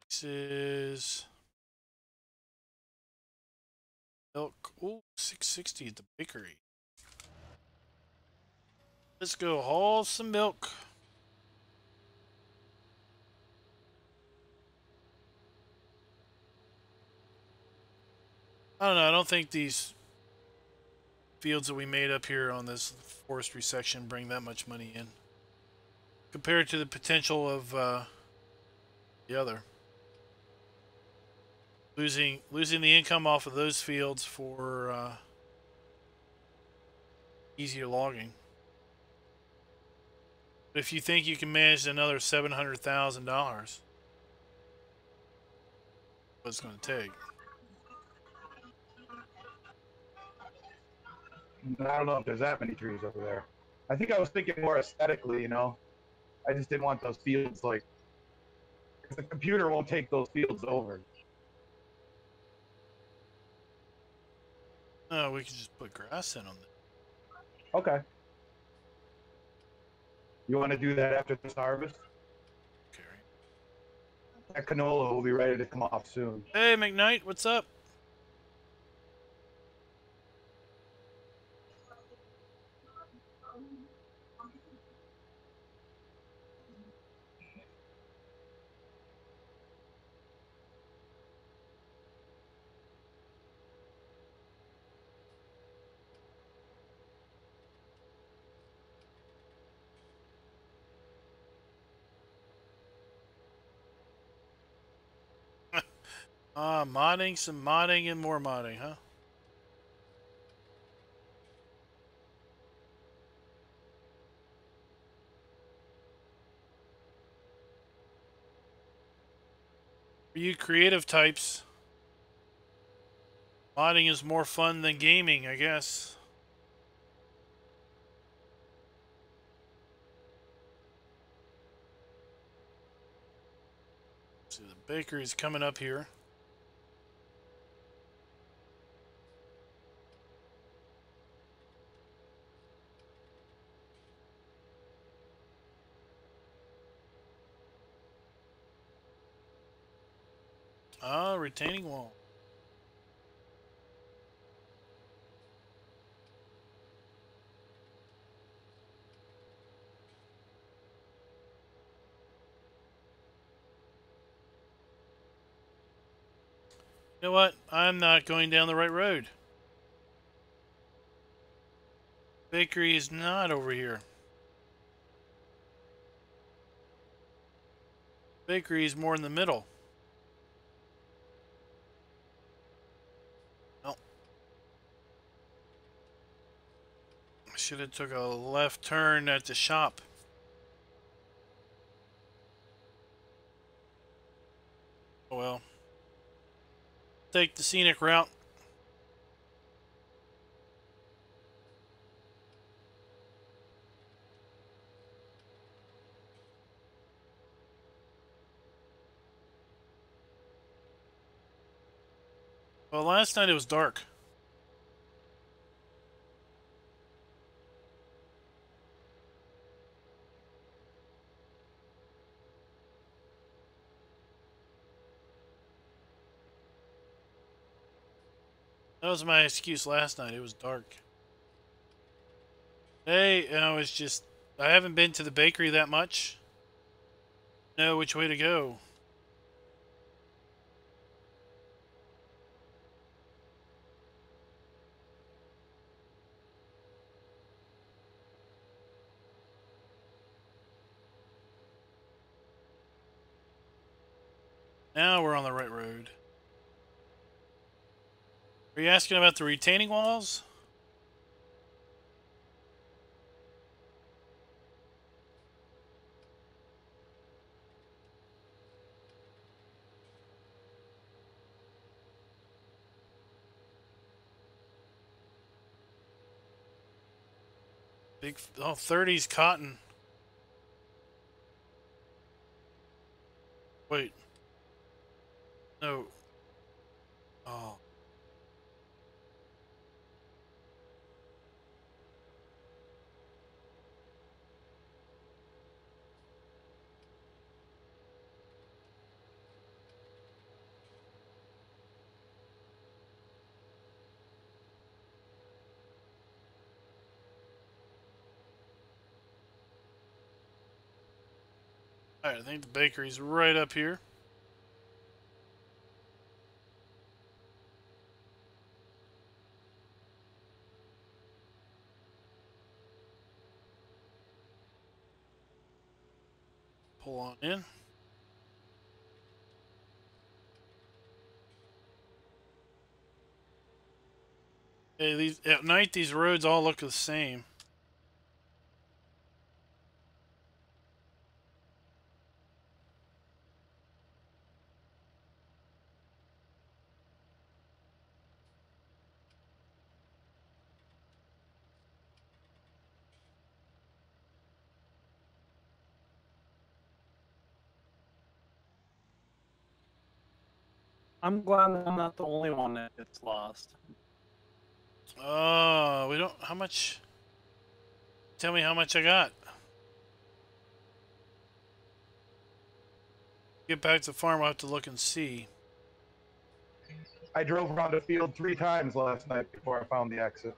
This is milk. Ooh, 660 at the bakery. Let's go haul some milk. I don't know. I don't think these fields that we made up here on this forestry section bring that much money in compared to the potential of the other. Losing the income off of those fields for easier logging. But if you think you can manage another $700,000, what it's going to take? I don't know if there's that many trees over there. I think I was thinking more aesthetically, you know. I just didn't want those fields like, because the computer won't take those fields over. Oh, we could just put grass in them. Okay. You want to do that after this harvest? Okay. That canola will be ready to come off soon. Hey, McKnight, what's up? Modding, some modding, and more modding, huh? For you creative types, modding is more fun than gaming, I guess. See, the bakery's coming up here. Ah, retaining wall. You know what? I'm not going down the right road. Bakery is not over here. Bakery is more in the middle. No. I should have took a left turn at the shop. Oh well. Take the scenic route. Well, last night it was dark. That was my excuse last night. It was dark. Hey, I was just... I haven't been to the bakery that much. Know which way to go. Now we're on the right road. Are you asking about the retaining walls? Big... Oh, 30's cotton. Wait. No. Oh. Alright, I think the bakery's right up here. Pull on in. Hey, these at night these roads all look the same. I'm glad I'm not the only one that gets lost. Oh, we don't... How much... Tell me how much I got. Get back to the farm, I'll have to look and see. I drove around the field 3 times last night before I found the exit.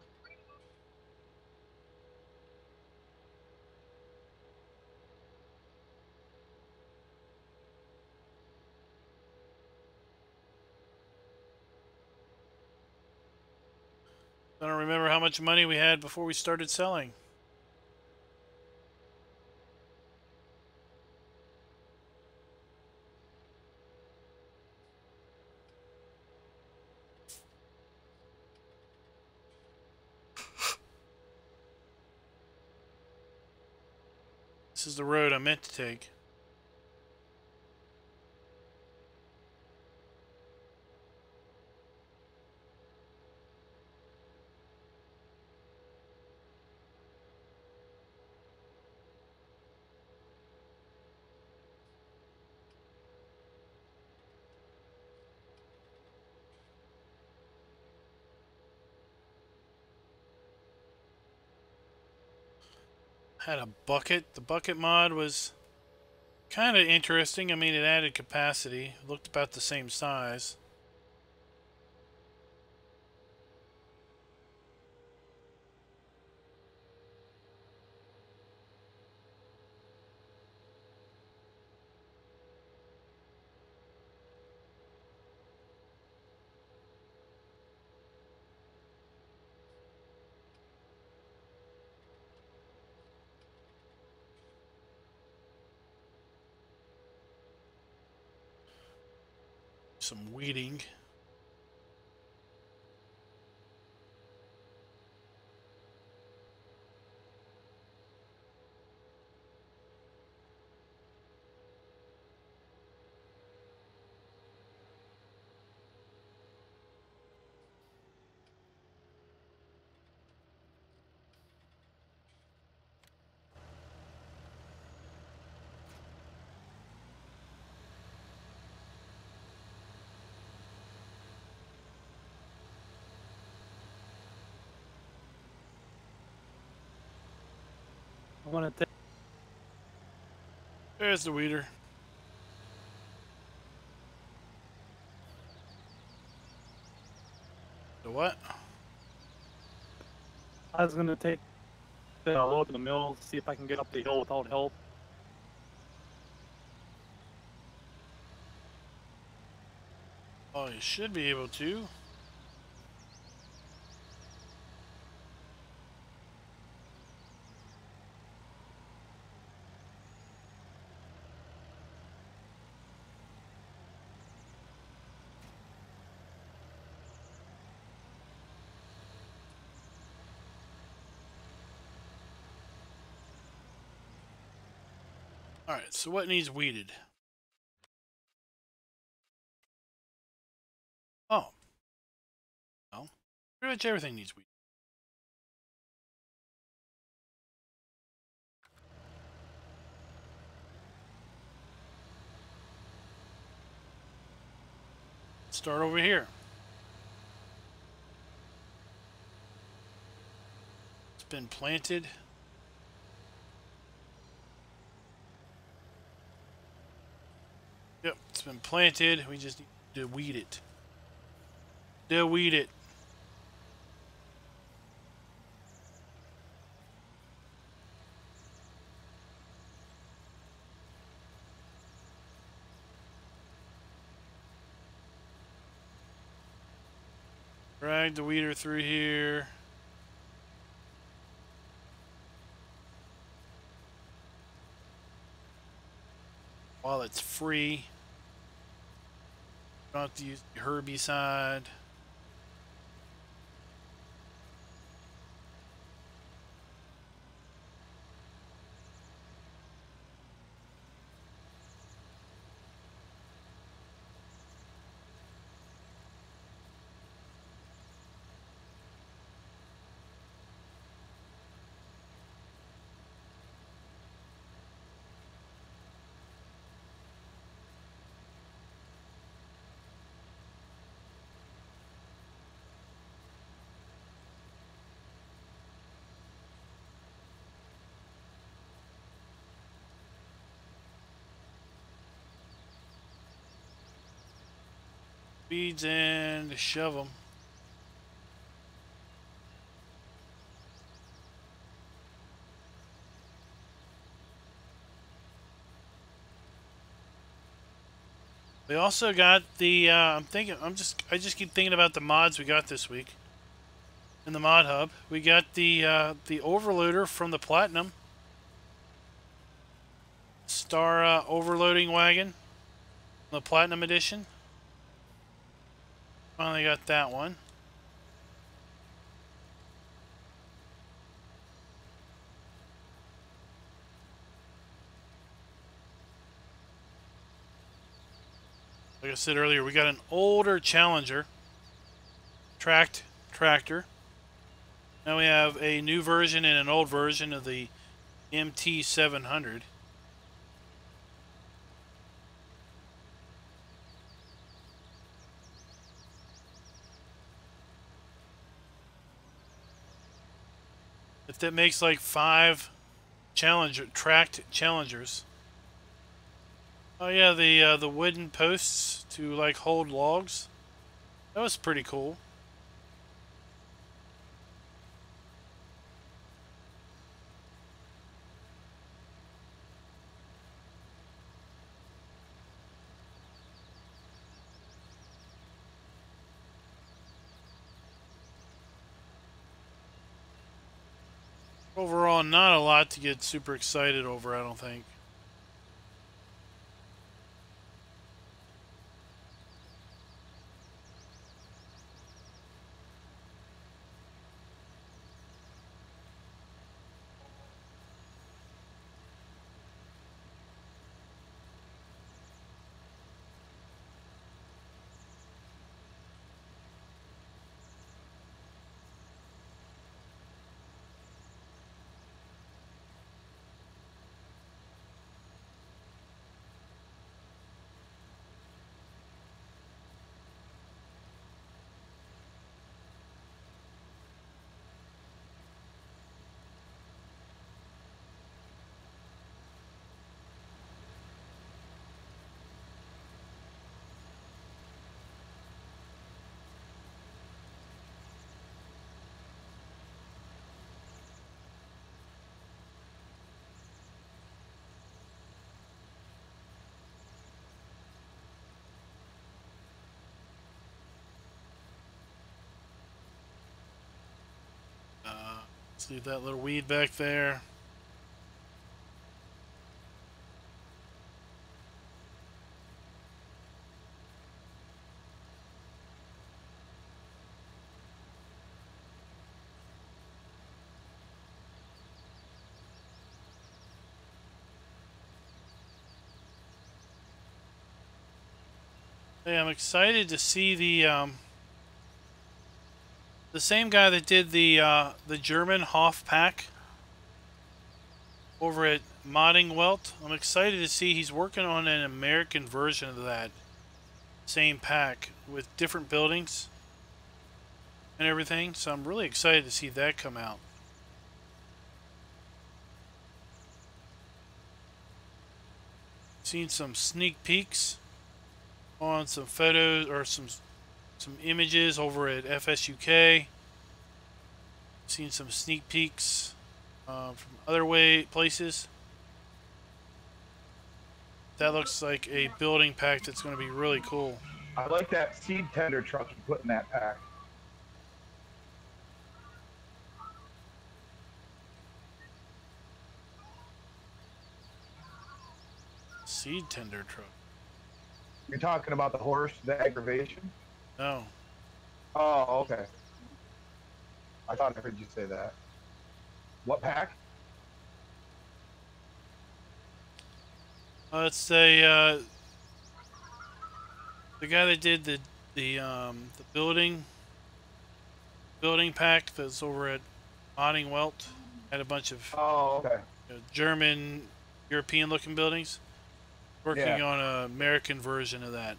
I don't remember how much money we had before we started selling. This is the road I meant to take. Had a bucket. The bucket mod was kind of interesting. I mean, it added capacity. It looked about the same size. Some weeding. gonna take. There's the weeder. The what? I was gonna take the load to the mill, see if I can get up the hill without help. Oh, you should be able to. Alright, so what needs weeded? Oh. Well, pretty much everything needs weeded. Start over here. It's been planted. Yep, it's been planted. We just need to weed it. Weed it. Drag the weeder through here. While it's free. Don't have to use the herbicide. Weeds and shove them. We also got the I just keep thinking about the mods we got this week in the mod hub. We got the overloader from the Platinum Star overloading wagon, the Platinum edition. Finally got that one. Like I said earlier, we got an older Challenger tracked tractor. Now we have a new version and an old version of the MT700. If that makes like 5 tracked Challengers. Oh yeah, the wooden posts to like hold logs. That was pretty cool. Overall, not a lot to get super excited over, I don't think. Let's leave that little weed back there. Hey, I'm excited to see the same guy that did the German Hof pack over at Modding Welt. I'm excited to see he's working on an American version of that same pack with different buildings and everything. So I'm really excited to see that come out. Seen some sneak peeks on some photos or some images over at FSUK. Seen some sneak peeks from other places. That looks like a building pack that's going to be really cool. I like that seed tender truck you put in that pack. Seed tender truck. You're talking about the horse, the aggravation? No. Oh, okay. I thought I heard you say that. What pack? It's the guy that did the building pack that's over at Modding Welt. Had a bunch of Okay. German, European looking buildings. Working Yeah. on an American version of that.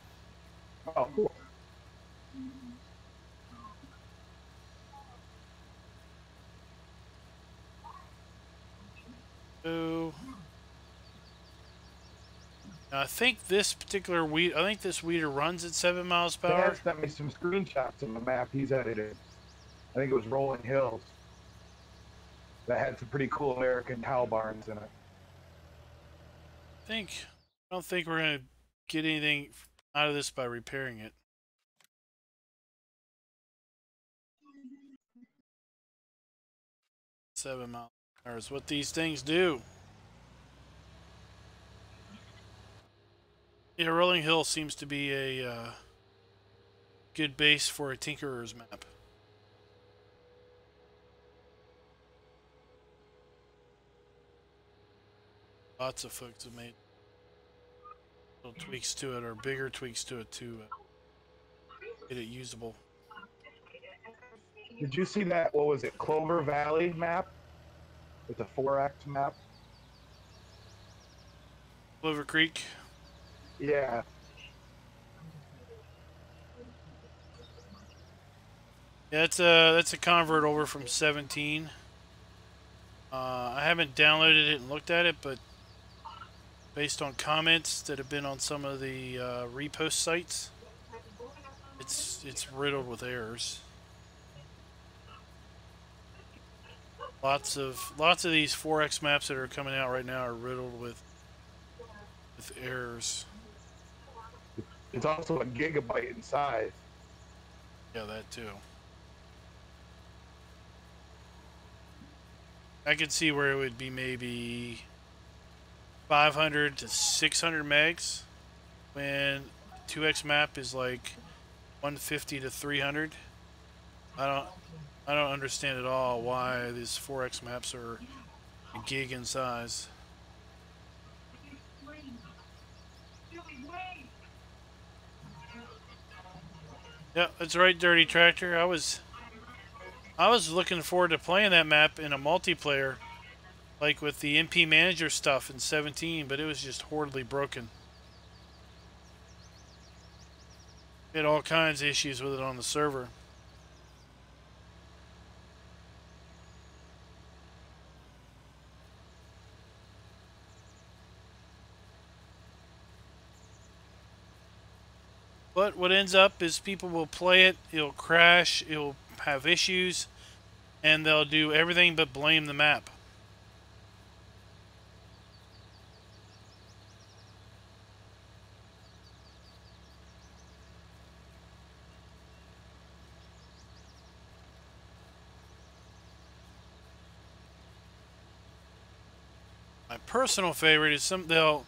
Oh, cool. So I think this particular I think this weeder runs at 7 miles per hour. Dad sent me some screenshots of the map he's edited. I think it was Rolling Hills. That had some pretty cool American cow barns in it. I don't think we're gonna get anything out of this by repairing it. Seven miles per hour is what these things do. Yeah, Rolling Hill seems to be a good base for a Tinkerer's map. Lots of folks have made little tweaks to it or bigger tweaks to it to get it usable. Did you see that? What was it? Clover Valley map? It's a 4X map. Clover Creek. Yeah. Yeah, that's a convert over from 17. I haven't downloaded it and looked at it, but based on comments that have been on some of the repost sites, it's riddled with errors. Lots of these 4X maps that are coming out right now are riddled with errors. It's also a gigabyte in size. Yeah, that too. I could see where it would be maybe 500 to 600 megs when 2X map is like 150 to 300. I don't understand at all why these 4X maps are a gig in size. Yeah, that's right, Dirty Tractor. I was looking forward to playing that map in a multiplayer, like with the MP Manager stuff in 17, but it was just horribly broken. Had all kinds of issues with it on the server. But what ends up is people will play it, it'll crash, it'll have issues, and they'll do everything but blame the map. personal favorite is they'll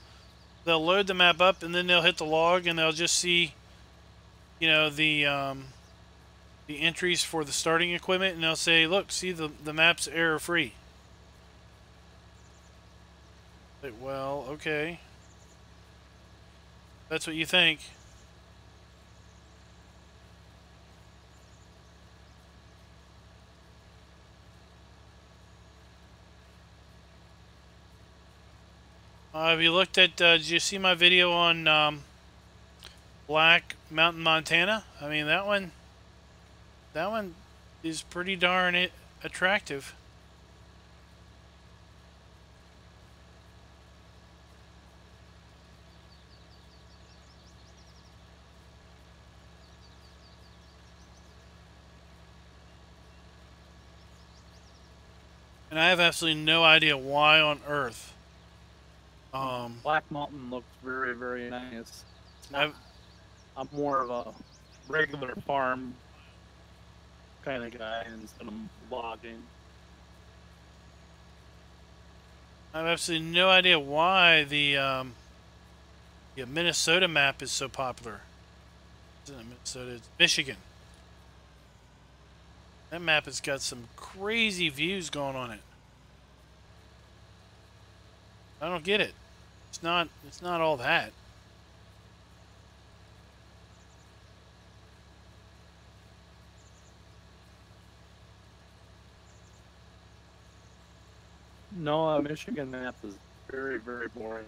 load the map up and then they'll hit the log and they'll just see, you know, the entries for the starting equipment, and they'll say, look, see, the map's error free. Like, well, okay, that's what you think. Have you looked at, did you see my video on Black Mountain, Montana? I mean, that one is pretty darn attractive. And I have absolutely no idea why on earth. Black Mountain looks very, very nice. I'm more of a regular farm kind of guy instead of logging. I have absolutely no idea why the Minnesota map is so popular. It's not Minnesota, it's Michigan. That map has got some crazy views going on it. I don't get it. It's not all that. No, Michigan map is very, very boring.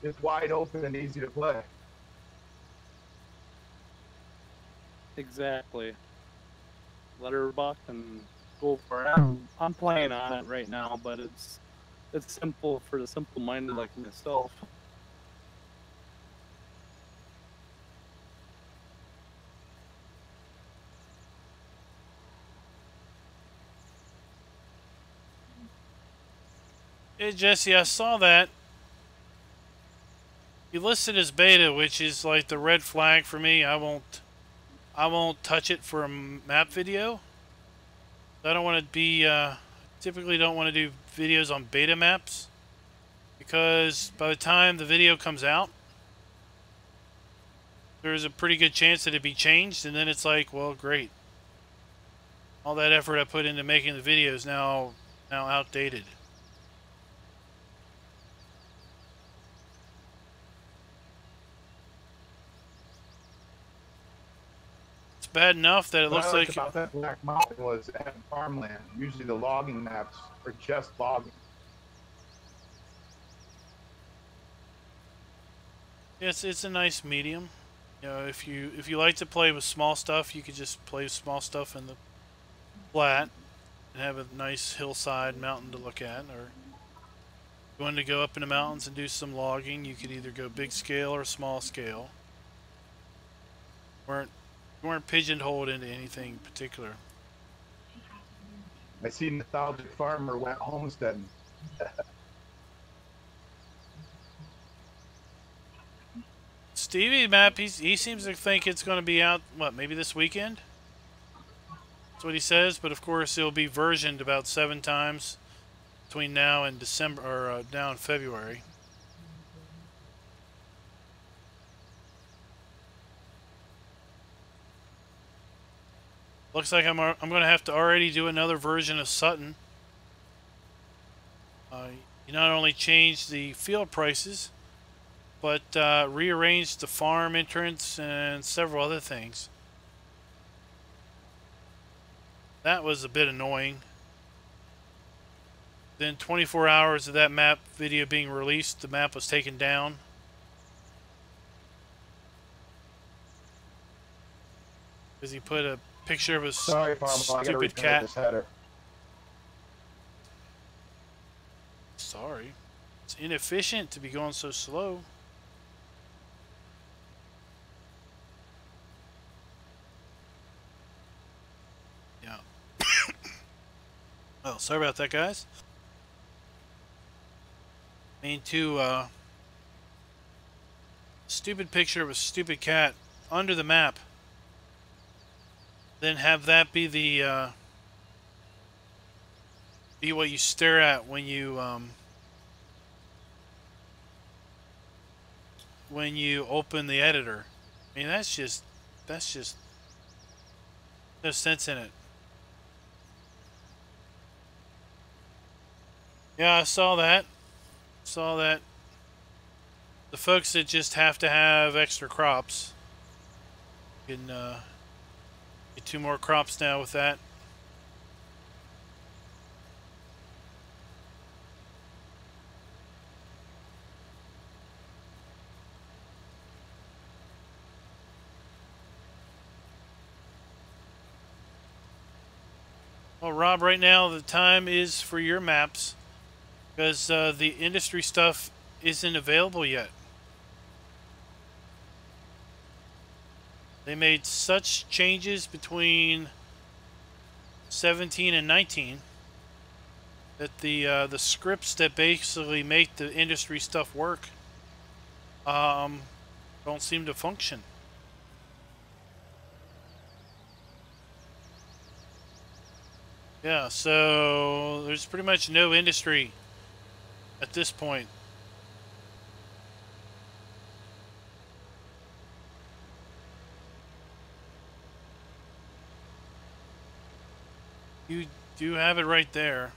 It's wide open and easy to play. Exactly. Let her buck and go for it. I'm playing on it right now, but it's simple for the simple-minded like myself. Hey Jesse, I saw that. You listed as beta, which is like the red flag for me. I won't touch it for a map video. I don't want to be, typically don't want to do videos on beta maps, because by the time the video comes out, there's a pretty good chance that it'd be changed, and then it's like, well, great. All that effort I put into making the video is now outdated. Bad enough that it looks what I liked like about that Black Mountain was it had farmland. Usually the logging maps are just logging. it's a nice medium. You know, if you like to play with small stuff, you could just play with small stuff in the flat and have a nice hillside mountain to look at. Or if you wanted to go up in the mountains and do some logging, you could either go big scale or small scale. You weren't pigeonholed into anything particular. I see Nostalgic Farmer went homesteading. Stevie map, he seems to think it's going to be out, what, maybe this weekend? That's what he says, but of course it'll be versioned about 7 times between now and December, or now in February. Looks like I'm going to have to already do another version of Sutton. You not only changed the field prices, but rearranged the farm entrance and several other things. That was a bit annoying. Then 24 hours of that map video being released, the map was taken down. Because he put a picture of a stupid cat. Sorry. It's inefficient to be going so slow. Yeah. Well, sorry about that, guys. I mean to stupid picture of a stupid cat under the map. Then have that be the be what you stare at when you open the editor. I mean, that's just no sense in it. Yeah, I saw that. Saw that. The folks that just have to have extra crops can get 2 more crops now with that. Well, Rob, right now the time is for your maps because the industry stuff isn't available yet. They made such changes between 17 and 19 that the scripts that basically make the industry stuff work don't seem to function. Yeah, so there's pretty much no industry at this point. You do have it right there.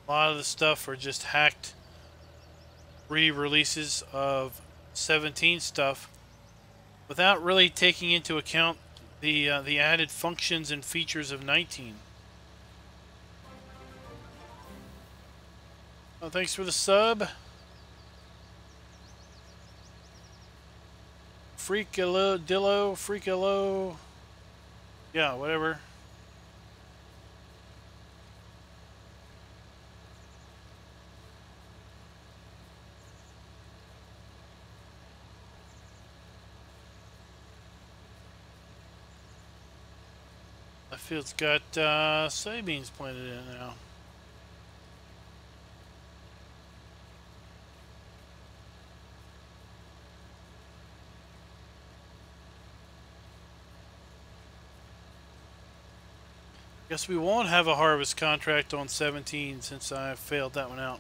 A lot of the stuff are just hacked re-releases of 17 stuff without really taking into account the added functions and features of 19. Oh, thanks for the sub. Freakalo. Yeah, whatever. That field's got soybeans planted in it now. Guess we won't have a harvest contract on 17 since I failed that one out.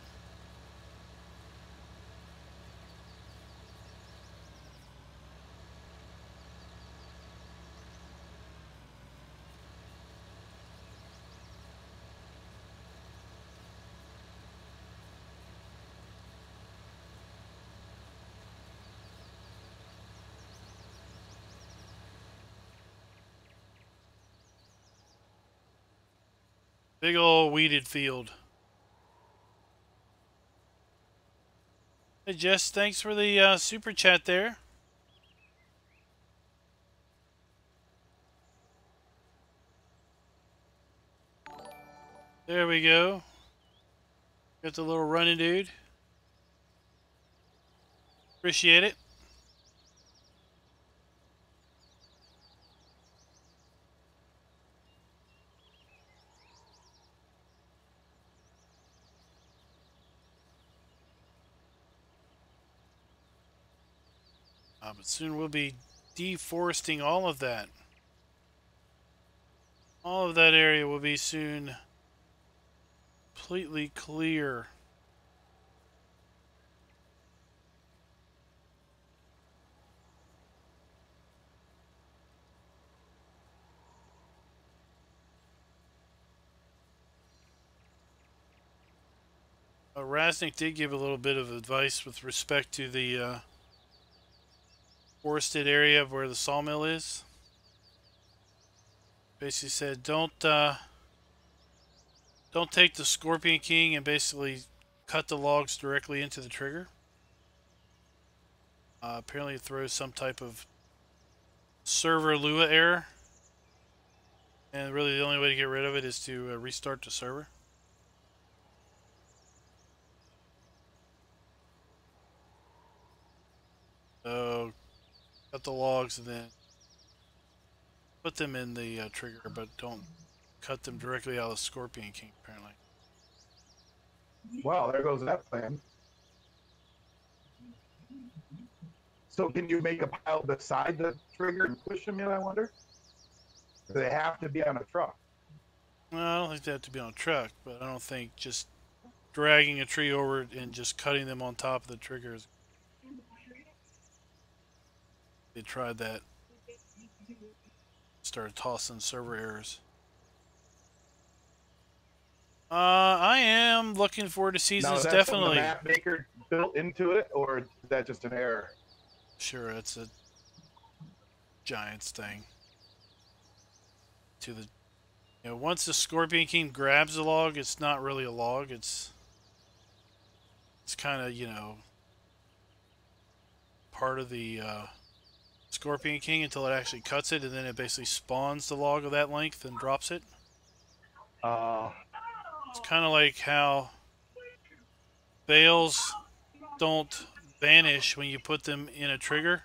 Big old weeded field. Hey Jess, thanks for the super chat there. There we go. Got the little running dude. Appreciate it. But soon we'll be deforesting all of that. All of that area will be soon completely clear. Rasnick did give a little bit of advice with respect to the forested area of where the sawmill is. Basically said don't take the Scorpion King and basically cut the logs directly into the trigger. Apparently it throws some type of server Lua error, and really the only way to get rid of it is to restart the server. So cut the logs and then put them in the trigger, but don't cut them directly out of the Scorpion King, apparently. Well, there goes that plan. So can you make a pile beside the trigger and push them in, I wonder? Do they have to be on a truck? Well, I don't think they have to be on a truck, but I don't think just dragging a tree over and just cutting them on top of the triggers. They tried that. Started tossing server errors. I am looking forward to seasons, now, definitely. The map maker built into it, or is that just an error? Sure, it's a Giants thing. To the, once the Scorpion King grabs a log, it's not really a log. It's kind of, part of the Scorpion King until it actually cuts it, and then it basically spawns the log of that length and drops it. It's kind of like how bales don't vanish when you put them in a trigger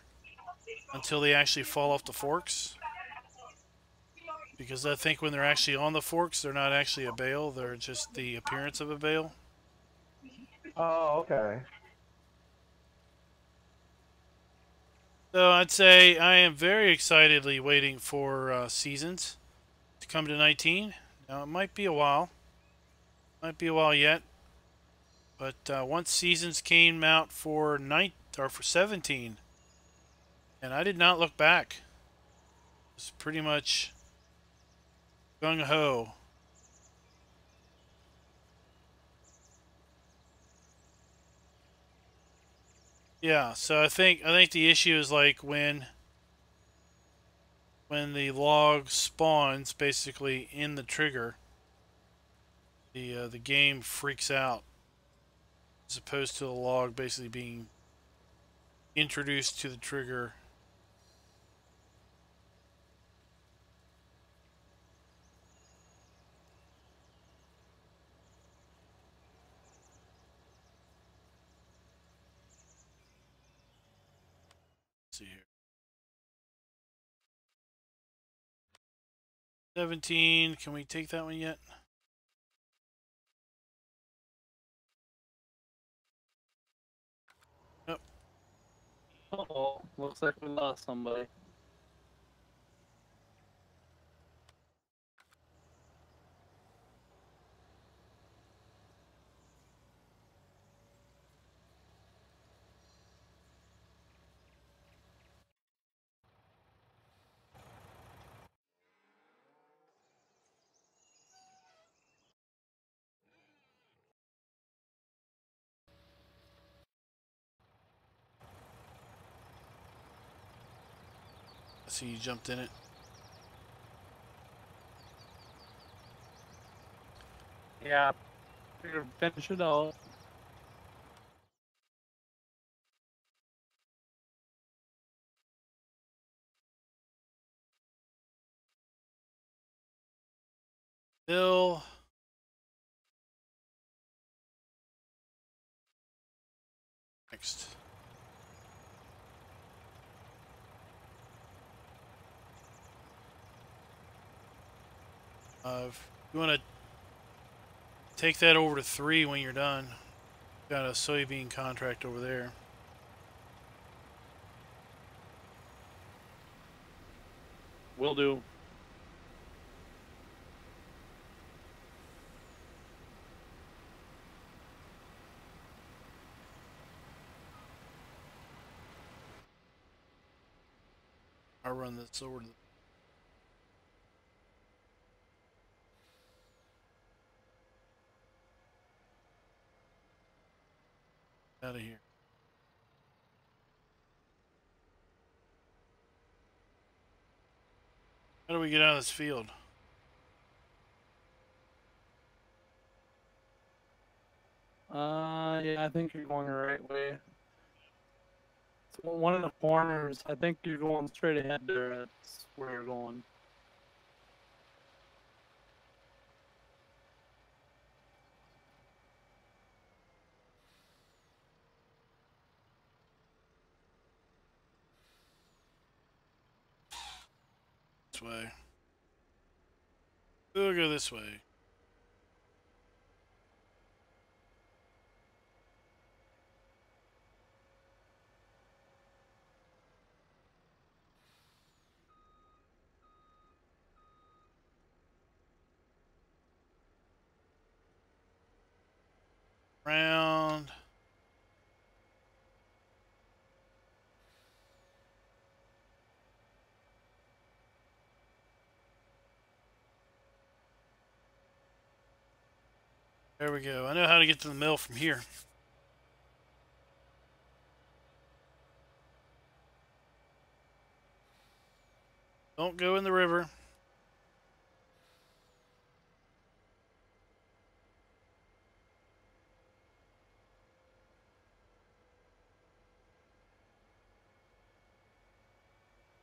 until they actually fall off the forks. Because I think when they're actually on the forks, they're not actually a bale, they're just the appearance of a bale. Oh, okay. So I'd say I am very excitedly waiting for seasons to come to 19. Now it might be a while. Might be a while yet. But once seasons came out for 17, and I did not look back. It was pretty much gung ho. Yeah, so I think the issue is like when the log spawns basically in the trigger, the game freaks out, as opposed to the log basically being introduced to the trigger. Let's see here. 17, can we take that one yet? Nope. Uh-oh, looks like we lost somebody. I see you jumped in it. Yeah, figured finish it out. Bill. Next. If you want to take that over to 3 when you're done. Got a soybean contract over there. Will do. I'll run this over to out of here. How do we get out of this field? Yeah, I think you're going the right way. So one of the corners, I think you're going straight ahead there. That's where you're going. This way. We'll go this way. Round. There we go. I know how to get to the mill from here. Don't go in the river.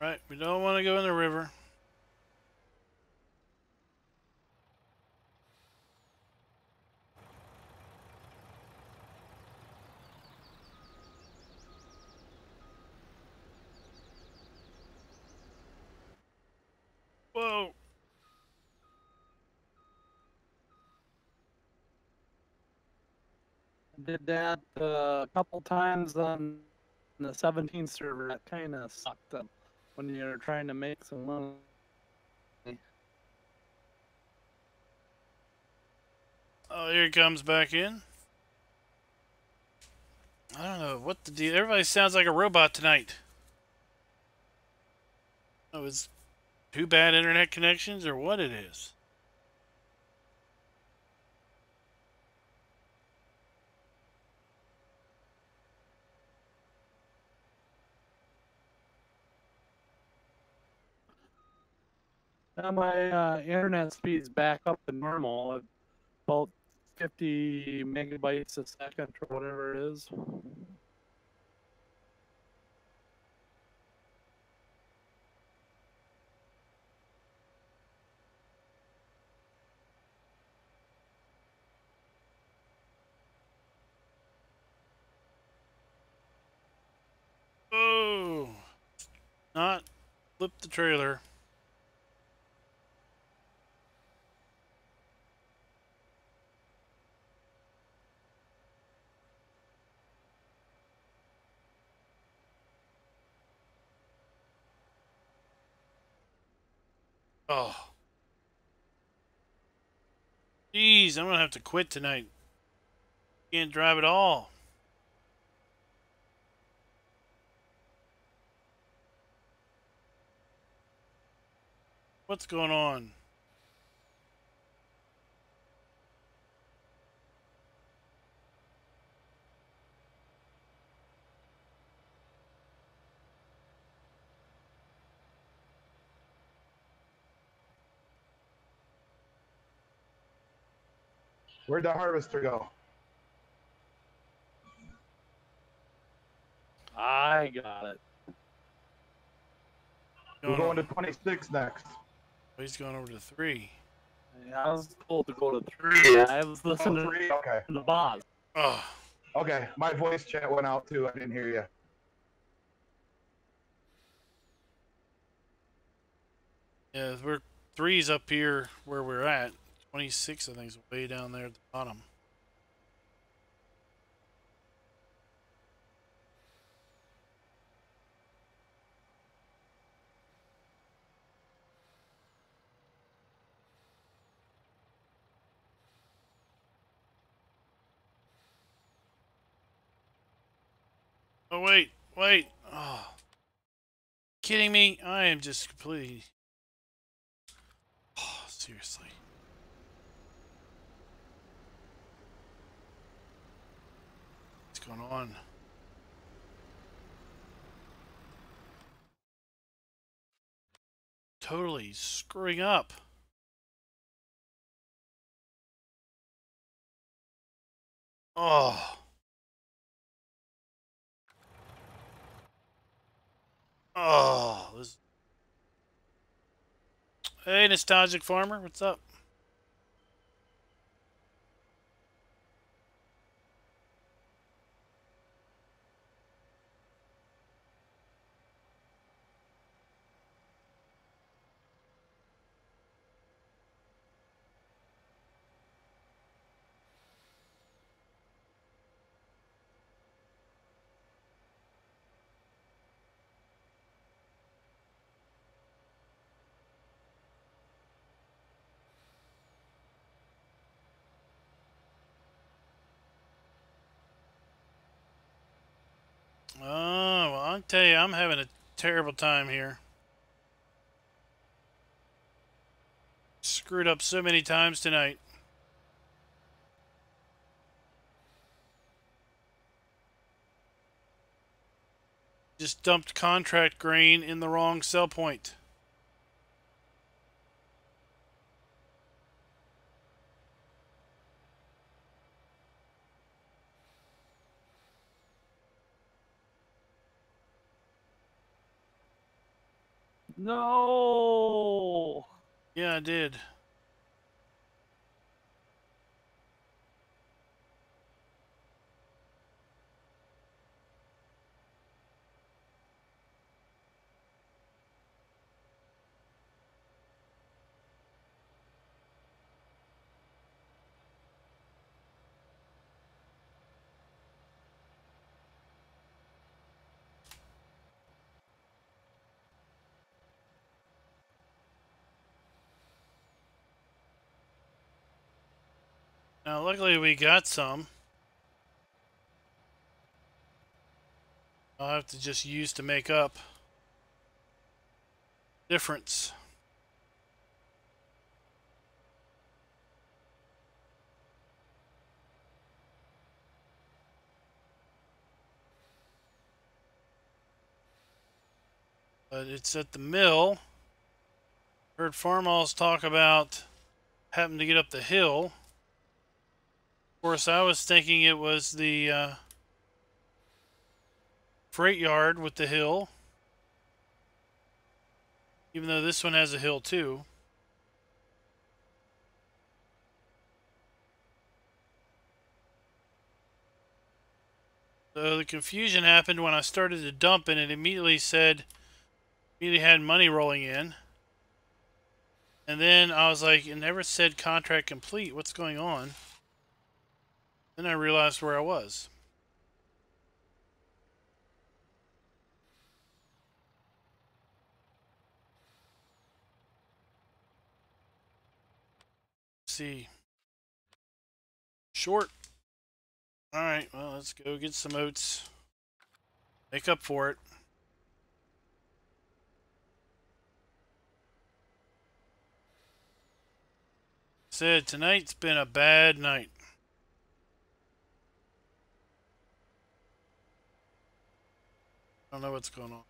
Right, we don't want to go in the river. Whoa. Did that a couple times on the 17 server. That kind of sucked up when you're trying to make some money. Oh, here he comes back in. I don't know what the deal. Everybody sounds like a robot tonight. Oh, it's too bad internet connections or what it is. My internet speed's back up to normal, about 50 megabytes a second or whatever it is. Oh, not flip the trailer. Oh. Jeez, I'm gonna have to quit tonight. Can't drive at all. What's going on? Where'd the harvester go? I got it. We're going to 26 next. He's going over to 3. I was told to go to 3. I was listening Oh, 3? Okay. to the boss. Oh. Okay, my voice chat went out too. I didn't hear you. Yeah, we're 3's up here where we're at. 26, I think, is way down there at the bottom. Oh, wait. Oh. Kidding me? I am just completely... Oh, seriously. What's going on? Totally screwing up. Oh. Oh. This... Hey, Nostalgic Farmer, what's up? tell you, I'm having a terrible time here. Screwed up so many times tonight. Just dumped contract grain in the wrong sell point. No. Yeah, I did. Now, luckily we got some. I'll have to just use to make up difference. But it's at the mill. Heard farmers talk about having to get up the hill. Of course, I was thinking it was the freight yard with the hill, even though this one has a hill too. So the confusion happened when I started to dump and it immediately had money rolling in. And then I was like, it never said contract complete. What's going on? Then I realized where I was. Let's see. Short. Alright, well, let's go get some oats. Make up for it. Said tonight's been a bad night. I don't know what's going on.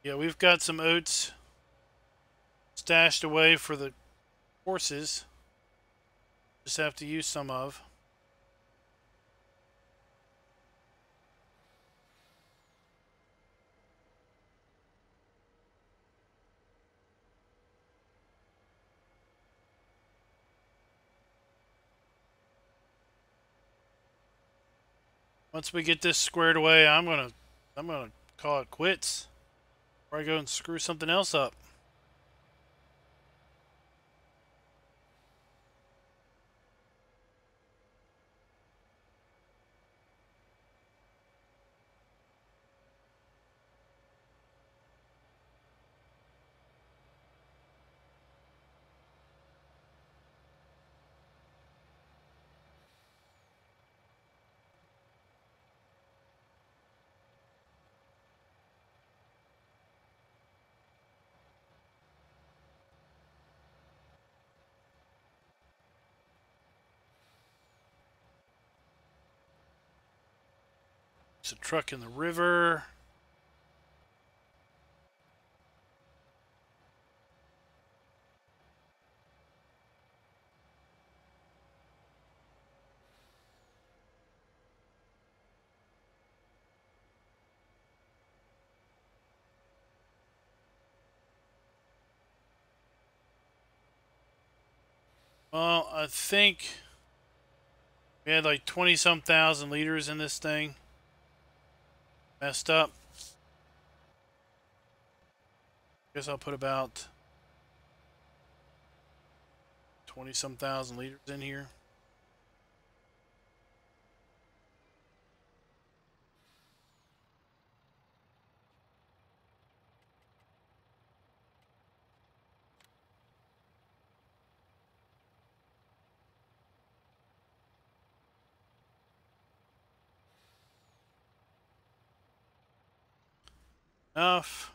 Yeah, we've got some oats stashed away for the horses. Just have to use some of. Once we get this squared away, I'm gonna call it quits. Or I go and screw something else up. There's a truck in the river. Well, I think we had like 20-some thousand liters in this thing. Messed up. Guess I'll put about 20-some thousand liters in here. Enough.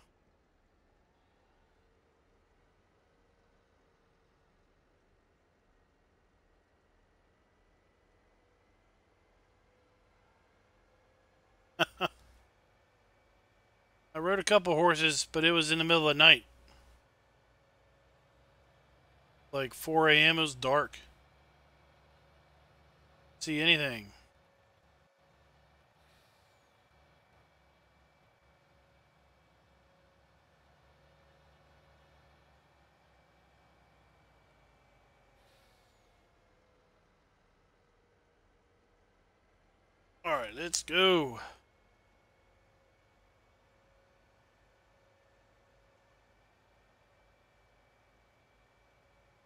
I rode a couple horses, but it was in the middle of the night. Like 4 a.m. It was dark. See anything. Alright, let's go.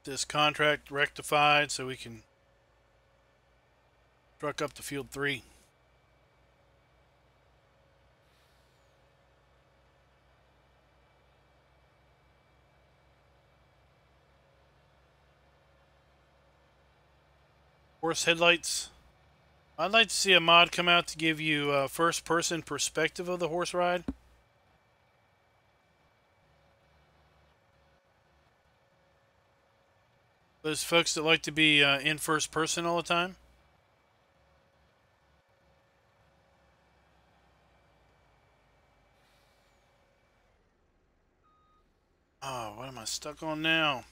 This contract rectified so we can truck up to field 3. Horse headlights. I'd like to see a mod come out to give you first person perspective of the horse ride. Those folks that like to be in first person all the time. Oh, what am I stuck on now?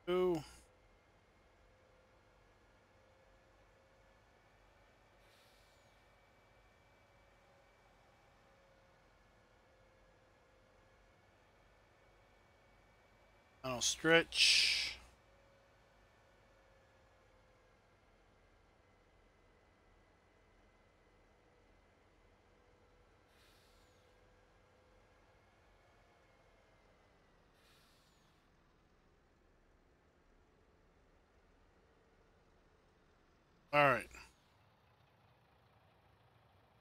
Ooh. Final stretch. Alright.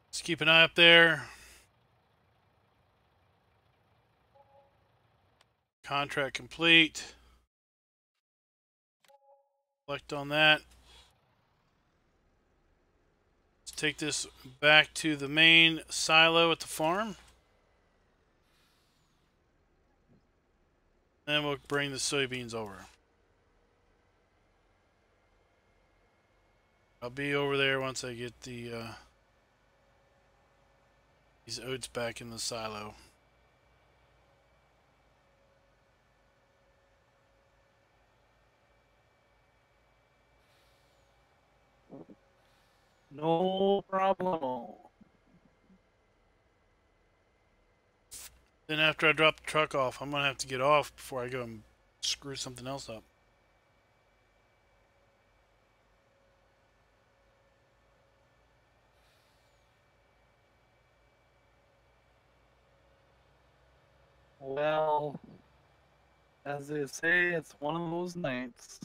Let's keep an eye up there. Contract complete. Select on that. Let's take this back to the main silo at the farm. Then we'll bring the soybeans over. I'll be over there once I get the these oats back in the silo. No problem. Then after I drop the truck off, I'm going to have to get off before I go and screw something else up. Well, as they say, it's one of those nights.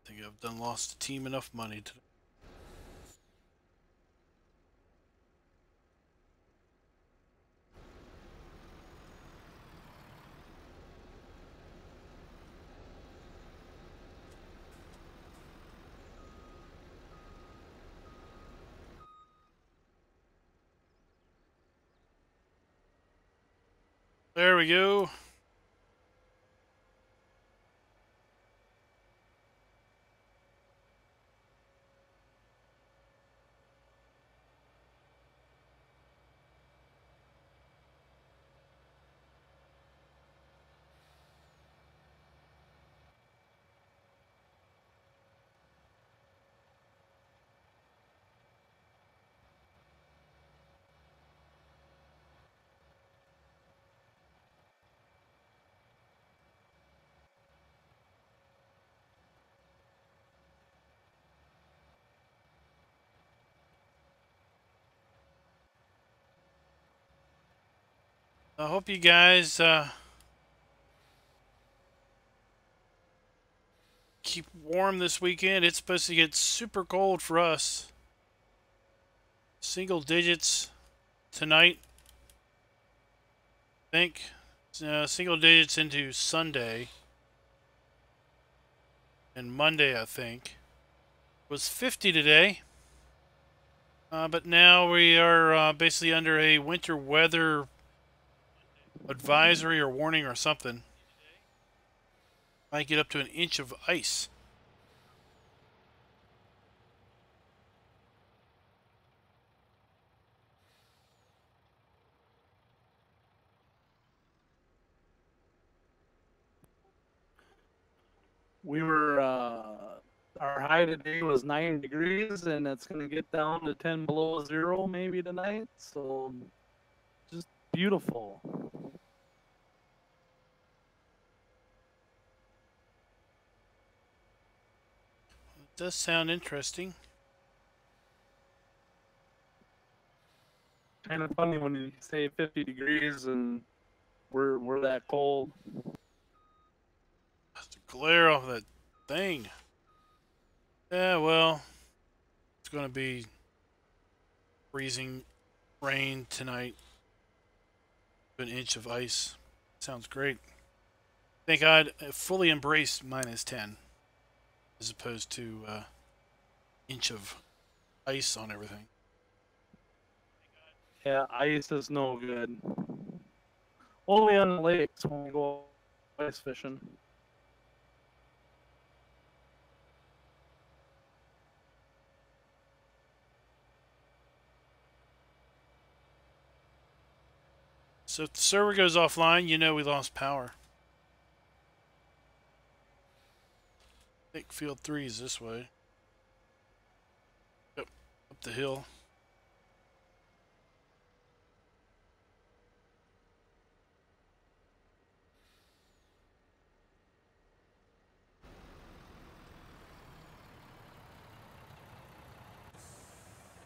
I think I've done lost the team enough money today. There we go. I hope you guys keep warm this weekend. It's supposed to get super cold for us. Single digits tonight. I think single digits into Sunday. And Monday, I think. Was 50 today. But now we are basically under a winter weather advisory or warning or something. Might get up to an inch of ice. We were, our high today was 9 degrees, and it's going to get down to 10 below zero maybe tonight. So, just beautiful. It does sound interesting. Kind of funny when you say 50 degrees and we're that cold. That's the glare off that thing. Yeah, well, it's going to be freezing rain tonight. An inch of ice. Sounds great. Thank God I fully embraced -10 as opposed to inch of ice on everything. Yeah, ice is no good. Only on the lakes when we go ice fishing. So if the server goes offline, you know we lost power. I think field 3 is this way. Yep, up the hill.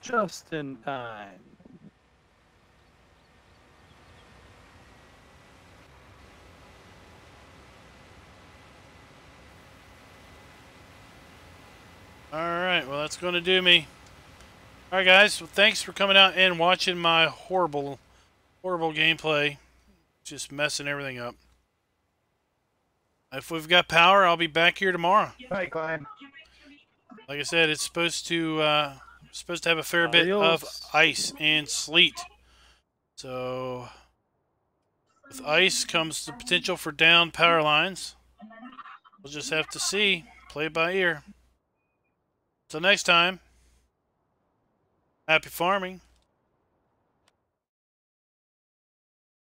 Just in time. Alright, well that's going to do me. Alright guys, well, thanks for coming out and watching my horrible gameplay. Just messing everything up. If we've got power, I'll be back here tomorrow. Hi, Klein. Like I said, it's supposed to have a fair bit of ice and sleet. So with ice comes the potential for downed power lines. We'll just have to see. Play it by ear. Till next time, happy farming.